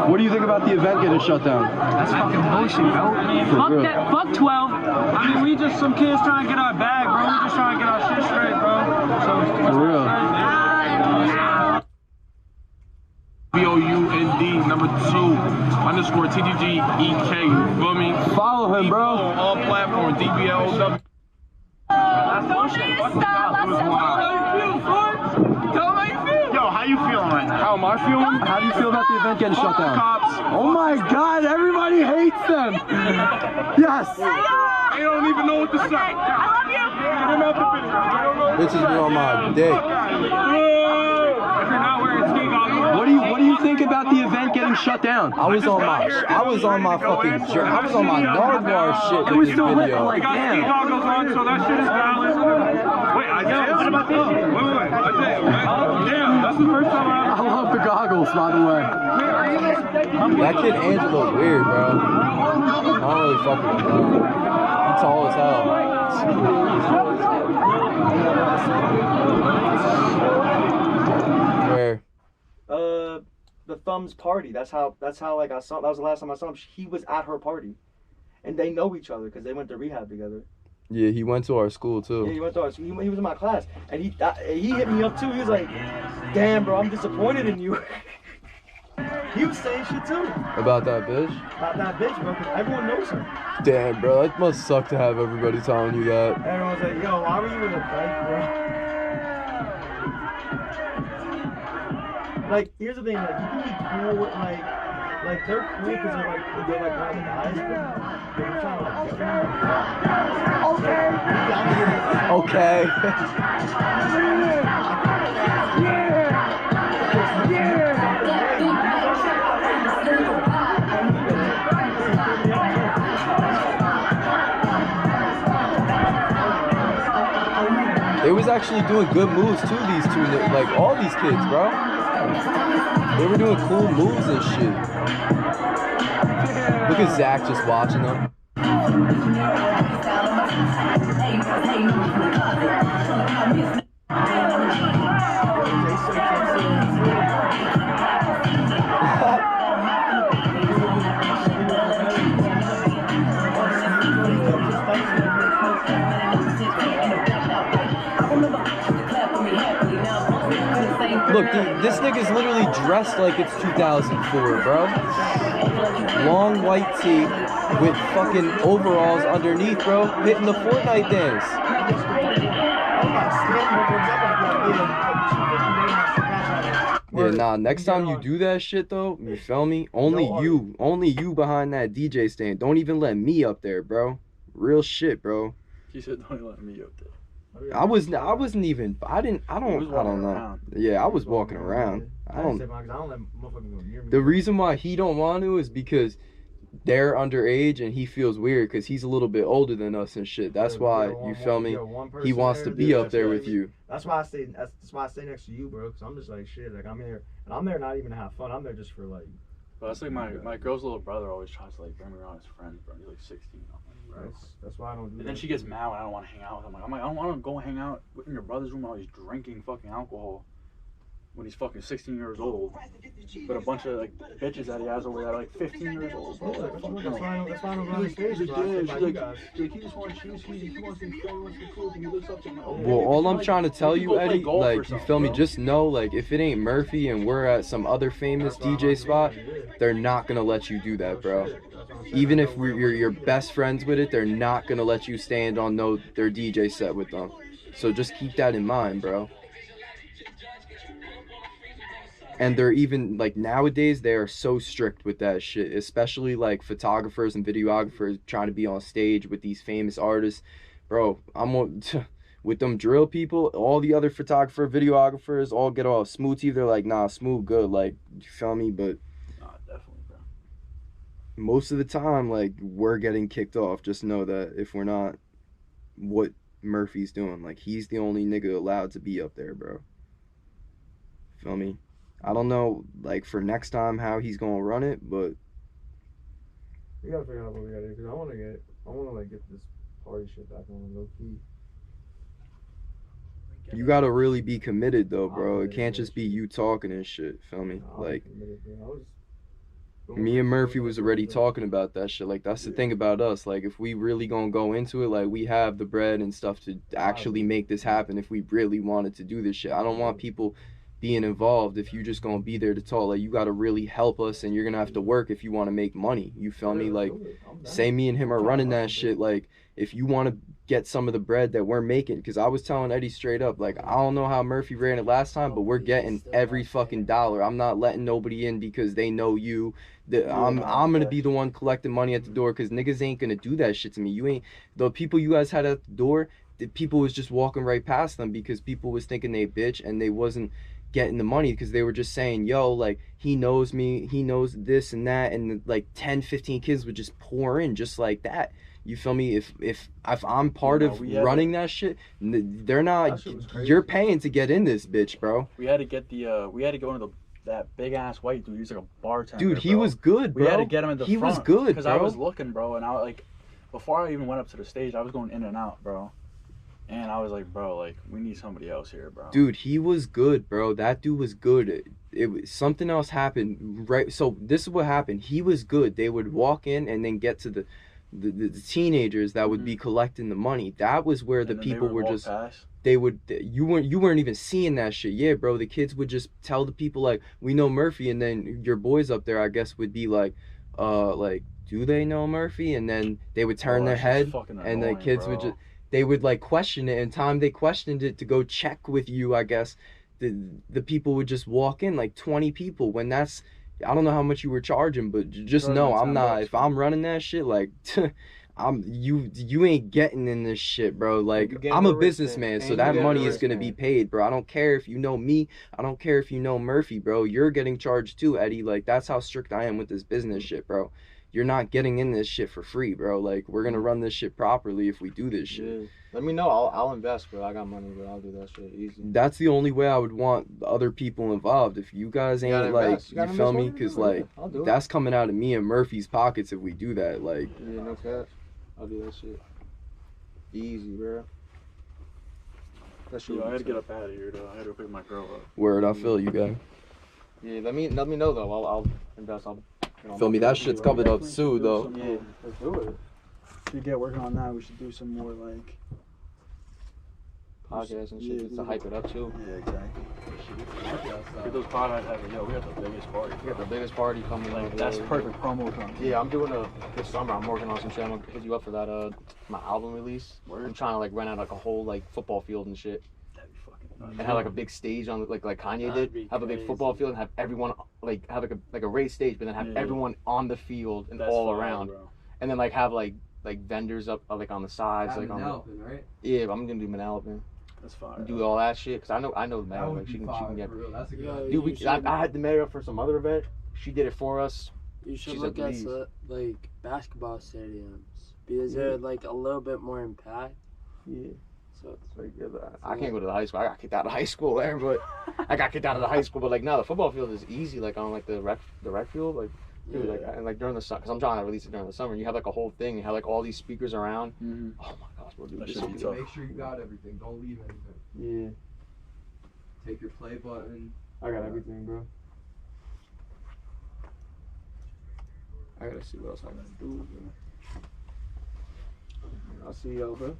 What do you think about the event getting shut down? That's fucking bullshit, bro. Fuck real. that. Fuck 12. I mean, we just some kids trying to get our bag, bro. We just trying to get our shit straight, bro. So, For real. BOUND number 2 _ TGGEK. You feel me? Follow him, bro. On all platforms. DBLW. Yo, how you feeling right now? How am I feeling? How do you feel about the event getting shut down? Oh my God! Everybody hates them. Yes. They don't even know what to say. Bitches be on my dick. If you're not wearing ski goggles. What do you think about the event getting shut down? I was on my fucking I was on my Nardwar shit. It was with still this lit, video. like, We got ski damn. goggles on, so that shit is valid. Wait, Isaiah? What about this? Wait. Isaiah, damn, that's the first time I love the goggles, by the way. That kid Angelo's weird, bro. I don't really fuck with him, bro. He's tall as hell. Where? The Thumbs party. That's how like I saw. That was the last time I saw him. He was at her party, and they know each other because they went to rehab together. Yeah, he went to our school too. Yeah, he went to our. He was in my class, and he hit me up too. He was like, "Damn, bro, I'm disappointed in you." He was saying shit too About that bitch? about that bitch, bro. Cause everyone knows her. Damn, bro, that must suck to have everybody telling you that. Everyone's like, "Yo, why were you in a fight, bro?" Like, here's the thing, like, you can be cool with, like they're cool because they're like one of the guys, but they're trying to, like, get them. Okay. They was actually doing good moves too, these two, like all these kids, bro. They were doing cool moves and shit. Look at Zach just watching them. Look, dude, this nigga's literally dressed like it's 2004, bro. Long white tee with fucking overalls underneath, bro, hitting the Fortnite dance. Yeah, nah, next time you do that shit though, you feel me? Only you behind that DJ stand. Don't even let me up there, bro. Real shit, bro. He said, "Don't let me up there." I wasn't even. I don't know. Yeah, I was walking around. The reason why he don't want to is because they're underage and he feels weird because he's a little bit older than us and shit. That's why, you feel me? He wants to be up there with you. That's why I stay next to you, bro. Cause I'm just like shit. Like I'm here, and I'm there not even to have fun. I'm there just for like. But that's like my girl's little brother always tries to like bring me around his friends, bro. He's like 16. That's why I don't do that. And then she gets mad when I don't want to hang out with him. I'm like, I don't want to go hang out in your brother's room while he's drinking fucking alcohol when he's fucking 16 years old. But a bunch of like bitches that he has over there are like 15 years old, bro. That's why I don't go on stage. She's like, he just wants to be friends, he wants to be cool, he looks up to me. Well, all I'm trying to tell you, Eddie, like, you feel me? Just know, like, if it ain't Murphhy and we're at some other famous DJ spot, they're not gonna let you do that, bro. Even if you're best friends with it, they're not gonna let you stand on their DJ set with them. So just keep that in mind, bro. And they're even, like, nowadays, they are so strict with that shit. Especially, like, photographers and videographers trying to be on stage with these famous artists. Bro, with them drill people, all the other videographers all get all smoothie. They're like, nah, smooth good. Like, you feel me? But Nah, definitely, bro. most of the time, like, we're getting kicked off. Just know that if we're not, what Murphy's doing. Like, he's the only nigga allowed to be up there, bro. Feel me? I don't know, like, for next time how he's gonna run it, but we gotta figure out what we gotta do because I wanna like get this party shit back on low key. you gotta really be committed though, bro. It can't just be you talking and shit. Feel me? Like, me and Murphy was already talking about that shit. Like, that's the thing about us. Like, if we really gonna go into it, like, we have the bread and stuff to actually make this happen. If we really wanted to do this shit, I don't want people being involved if you just gonna be there to talk. Like, you gotta really help us, and you're gonna have to work if you want to make money. You feel me? Like, say me and him are running that shit. Like, if you want to get some of the bread that we're making, because I was telling Eddie straight up, like, I don't know how Murphhy ran it last time, but we're getting every fucking dollar. I'm not letting nobody in because they know you. I'm gonna be the one collecting money at the door, because niggas ain't gonna do that shit to me. You ain't, the people you guys had at the door, the people was just walking right past them because people was thinking they bitch, and they wasn't getting the money because they were just saying, yo, like, he knows me, he knows this and that, and like 10-15 kids would just pour in just like that. You feel me? If I'm part of running that shit, they're not. You're paying to get in this bitch, bro. We had to get we had to go into that big ass white dude. He was like a bartender. Dude, he bro. was good, bro. We had to get him in the front. He was good, because bro. I was looking, bro, and I like, before I even went up to the stage, I was going in and out, bro. And I was like, bro, like, we need somebody else here, bro. Dude, he was good, bro. That dude was good. It was something else happened, right? So this is what happened. He was good. They would walk in and then get to the teenagers that would be collecting the money. That was where the people were just past. They would, you weren't even seeing that shit. Yeah, bro, the kids would just tell the people, like, we know Murphhy, and then your boys up there, I guess, would be like do they know Murphy? And then they would turn their head, and the kids would just, they would like question it, and time they questioned it to go check with you, I guess, the people would just walk in, like 20 people, when that's, I don't know how much you were charging, but just know I'm not, if I'm running that shit, like, you ain't getting in this shit, bro. Like, I'm a businessman, so that money is gonna be paid, bro. I don't care if you know me, I don't care if you know Murphhy, bro. You're getting charged too, Eddie. Like, that's how strict I am with this business shit, bro. You're not getting in this shit for free, bro. Like, we're gonna run this shit properly if we do this shit. Yeah. Let me know. I'll invest, bro. I got money, bro. I'll do that shit easy. That's the only way I would want other people involved. If you guys ain't like, you feel me? Because like, that's coming out of me and Murphy's pockets if we do that. Like, yeah, no cash. I'll do that shit. Easy, bro. Yo, I had to get up out of here, though. I had to pick my girl up. Word, I feel you, guy. Yeah, let me know though. I'll invest. Feel me? That shit's covered up soon, though. Yeah, let's do it. Should get working on that. We should do some more like podcasts and shit, just to hype it up too. Yeah, exactly. Get those podcasts. Yo, we got the biggest party. We got the biggest party coming. Like, that's perfect promo content. Yeah, I'm doing this summer. I'm working on some shit. I'm gonna hit you up for that my album release. Word. I'm trying to like rent out like a whole like football field and shit. That'd be fucking nuts. And have like a big stage on like Kanye did. Have a big football field and have everyone like have like a raised stage, but then have everyone on the field and that's all fire, around. Bro. And then like have like vendors up like on the sides, like on Manalapan, right? Yeah, but I'm gonna do Manalapan. That's fire. Do all that shit because I know the mayor. Like she can get. That's a good idea. Dude, I had the mayor up for some other event. She did it for us. You should look at like basketball stadiums because they're like a little bit more impact. Yeah. So it's like I can't go to the high school. I got kicked out of high school there, but I got kicked out of the high school. But like now the football field is easy. Like on like the rec field, like. Dude, like, and like during the summer, because I'm trying to release it during the summer, you have like a whole thing, you have like all these speakers around. Mm-hmm. Oh my gosh, bro, dude, that this should be is tough. Make sure you got everything. Don't leave anything. Yeah. Take your play button. I got everything, bro. I gotta see what else I gotta do, bro. I'll see y'all, bro.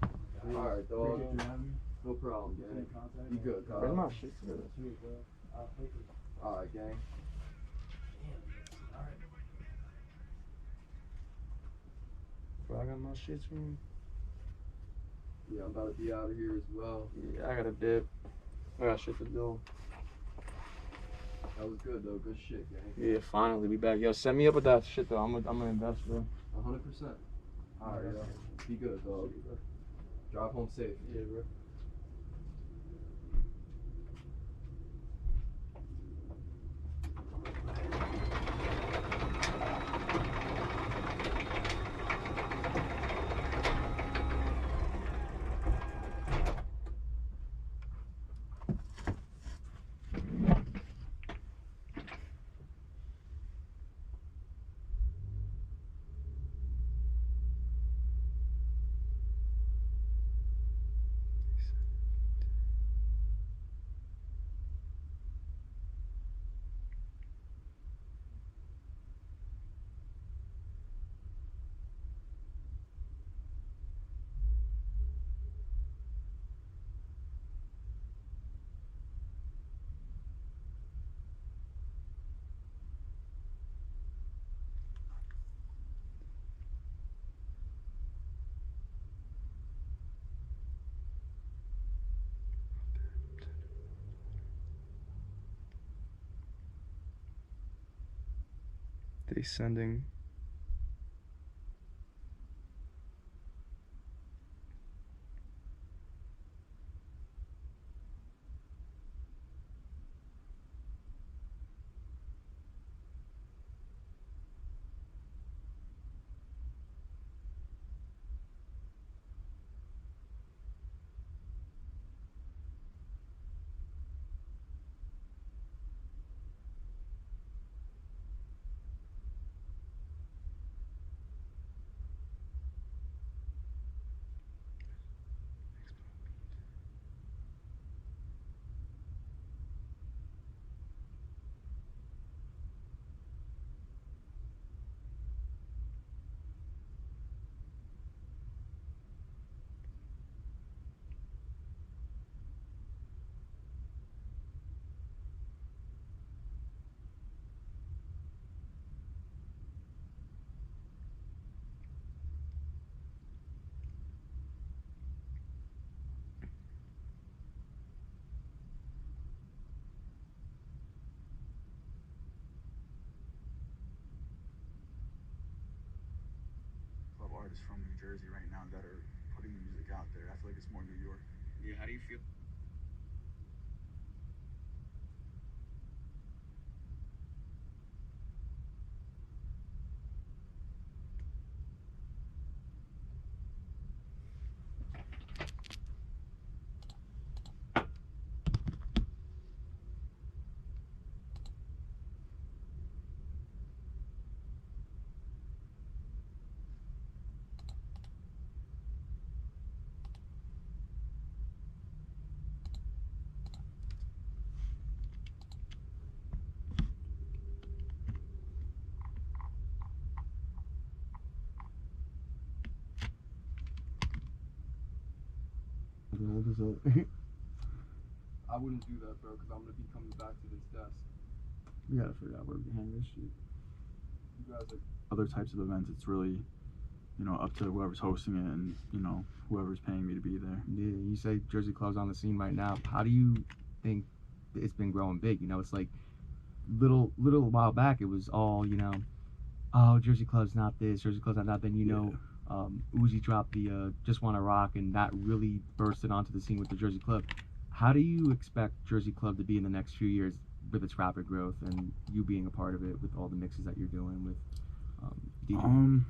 Alright, dog. No problem, gang. You good, Kyle? Where's my shit? Alright, gang. Bro, I got my shit, man. Yeah, I'm about to be out of here as well. Yeah, I got a dip. I got shit to do. That was good, though. Good shit, gang. Yeah, finally, we back. Yo, set me up with that shit, though. I'm gonna invest, bro. 100%. Alright, yo. Be good, dog. Drive home safe. Yeah, bro. They sending. Club artists from New Jersey right now that are putting the music out there. I feel like it's more New York. Yeah, how do you feel? I wouldn't do that, bro, because I'm gonna be coming back to this desk. We gotta figure out where we can hang this shit. You guys are. Other types of events, it's really, you know, up to whoever's hosting it and, you know, whoever's paying me to be there. Yeah, you say Jersey Club's on the scene right now. How do you think it's been growing big? You know, it's like little while back it was all, you know, oh, Jersey Club's not this, Jersey Club's not that. Then, you know, Uzi dropped the Just Wanna Rock, and that really bursted onto the scene with the Jersey Club. How do you expect Jersey Club to be in the next few years with its rapid growth and you being a part of it with all the mixes that you're doing with DJing?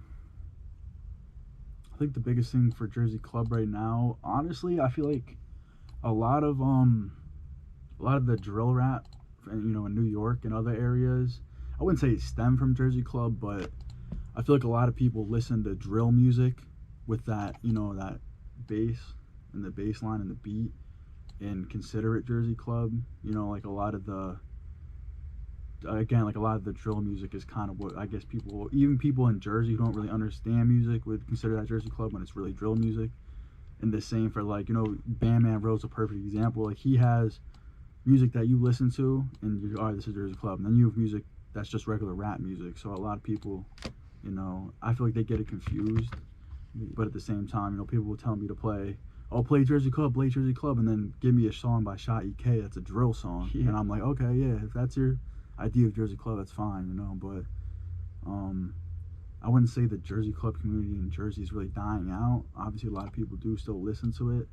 I think the biggest thing for Jersey Club right now, honestly, I feel like a lot of the drill rap, you know, in New York and other areas, I wouldn't say it stemmed from Jersey Club, but I feel like a lot of people listen to drill music with that, you know, that bass and the bass line and the beat and consider it Jersey Club. You know, like a lot of the drill music is kind of what I guess even people in Jersey who don't really understand music would consider that Jersey Club when it's really drill music. And the same for, like, you know, Bandman Rose, a perfect example. Like, he has music that you listen to and you're, all right, this is Jersey Club. And then you have music that's just regular rap music. So a lot of people, you know, I feel like they get it confused. But at the same time, you know, people will tell me to play Jersey Club, and then give me a song by Shot EK that's a drill song. Yeah. And I'm like, okay, yeah, if that's your idea of Jersey Club, that's fine, you know. But I wouldn't say the Jersey Club community in Jersey is really dying out. Obviously, a lot of people do still listen to it.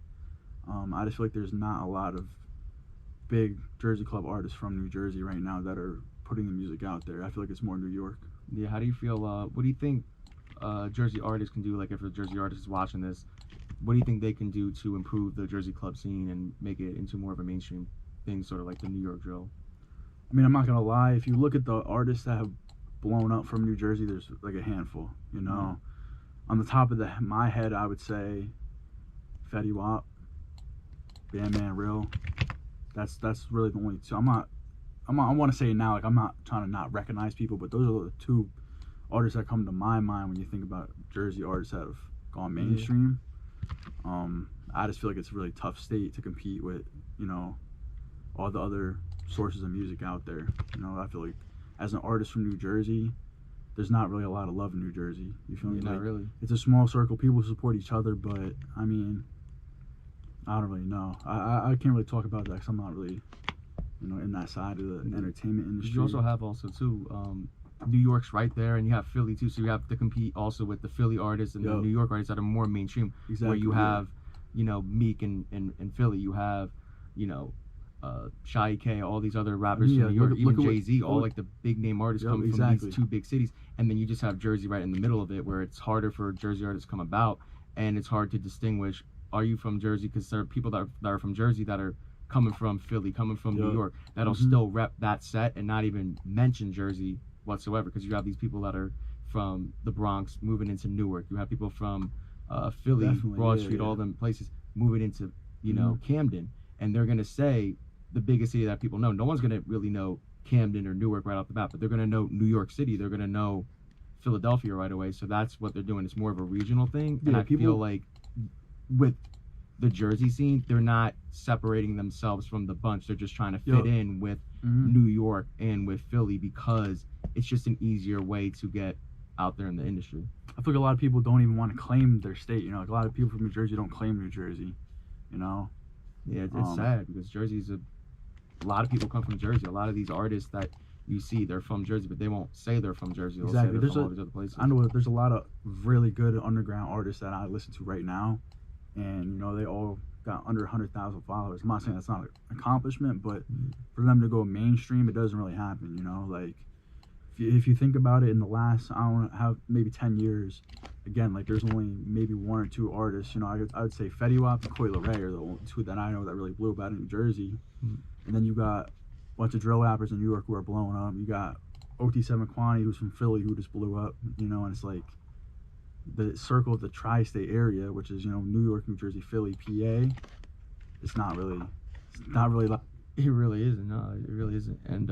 I just feel like there's not a lot of big Jersey Club artists from New Jersey right now that are putting the music out there. I feel like it's more New York. Yeah, how do you feel, what do you think Jersey artists can do? Like, if a Jersey artist is watching this, what do you think they can do to improve the Jersey Club scene and make it into more of a mainstream thing, sort of like the New York drill? I mean, I'm not gonna lie, if you look at the artists that have blown up from New Jersey, there's like a handful, you know. On the top of my head, I would say Fetty Wap, Bandman Real. That's really the only two. I want to say it now, like, I'm not trying to not recognize people, but those are the two artists that come to my mind when you think about Jersey artists that have gone mainstream. I just feel like it's a really tough state to compete with, you know, all the other sources of music out there. You know, I feel like as an artist from New Jersey, there's not really a lot of love in New Jersey. You feel me? Not like, really. It's a small circle. People support each other, but I mean, I don't really know. I can't really talk about that because I'm not really, you know, in that side of the entertainment industry. You also have too, New York's right there, and you have Philly too, so you have to compete also with the Philly artists and the New York artists that are more mainstream. Exactly. Where you have, you know, Meek and Philly, you have, you know, Shy K, all these other rappers from New York, even Jay-Z, all like the big name artists come from these two big cities, and then you just have Jersey right in the middle of it, where it's harder for Jersey artists to come about, and it's hard to distinguish, are you from Jersey? Because there are people that are from Jersey that are coming from Philly, coming from New York, that'll still rep that set and not even mention Jersey whatsoever, because you have these people that are from the Bronx moving into Newark, you have people from Philly, Broad Street, all them places moving into, you know, Camden, and they're gonna say the biggest city that people know. No one's gonna really know Camden or Newark right off the bat, but they're gonna know New York City, they're gonna know Philadelphia right away. So that's what they're doing. It's more of a regional thing, and I feel like with the Jersey scene, they're not separating themselves from the bunch. They're just trying to fit in with New York and with Philly, because it's just an easier way to get out there in the industry. I feel like a lot of people don't even want to claim their state. You know, like a lot of people from New Jersey don't claim New Jersey. You know. Yeah, it's sad, because Jersey's a lot of people come from Jersey. A lot of these artists that you see, they're from Jersey, but they won't say they're from Jersey. They'll say they're from all these other places. I know there's a lot of really good underground artists that I listen to right now, and you know, they all got under 100,000 followers. I'm not saying that's not an accomplishment, but for them to go mainstream, it doesn't really happen. You know, like if you think about it, in the last, I don't know, how maybe 10 years, again, like there's only maybe one or two artists. You know, I would say Fetty Wap and Coi Leray are the only two that I know that really blew up out of New Jersey. And then you got a bunch of drill rappers in New York who are blowing up. You got OT7 Kwani, who's from Philly, who just blew up. You know, and it's like the circle of the tri-state area, which is, you know, New York, New Jersey, Philly, PA. It's not really like. It really isn't. No, it really isn't. And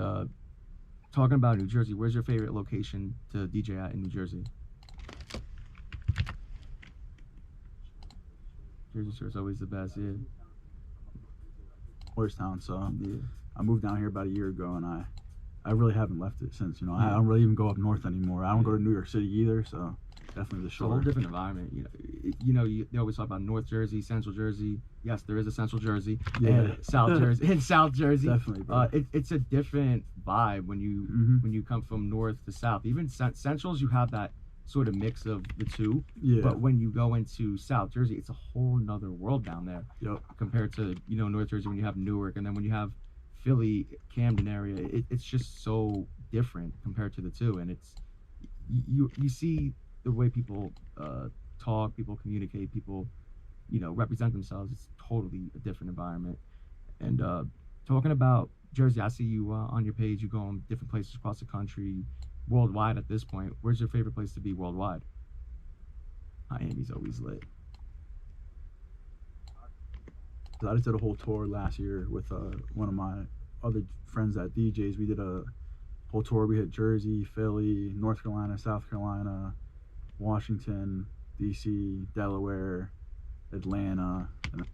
talking about New Jersey, where's your favorite location to DJ at in New Jersey? Jersey Shore's always the best, yeah. Town, so I moved down here about a year ago, and I really haven't left it since. You know, I don't really even go up north anymore. I don't go to New York City either, so definitely the shore. It's a whole different environment. They always talk about North Jersey, Central Jersey. Yes, there is a Central Jersey, and South Jersey, and South Jersey. Definitely, bro. It's a different vibe when you when you come from north to south. Even Centrals, you have that sort of mix of the two. Yeah. But when you go into South Jersey, it's a whole nother world down there. Yep. Compared to, you know, North Jersey, when you have Newark, and then when you have Philly, Camden area, it's just so different compared to the two. And it's you see the way people talk, people communicate, people, you know, represent themselves. It's totally a different environment. And talking about Jersey, I see you on your page. You go on different places across the country, worldwide at this point. Where's your favorite place to be worldwide? Miami's always lit. I just did a whole tour last year with one of my other friends at DJs. We did a whole tour. We hit Jersey, Philly, North Carolina, South Carolina, Washington, DC, Delaware, Atlanta, and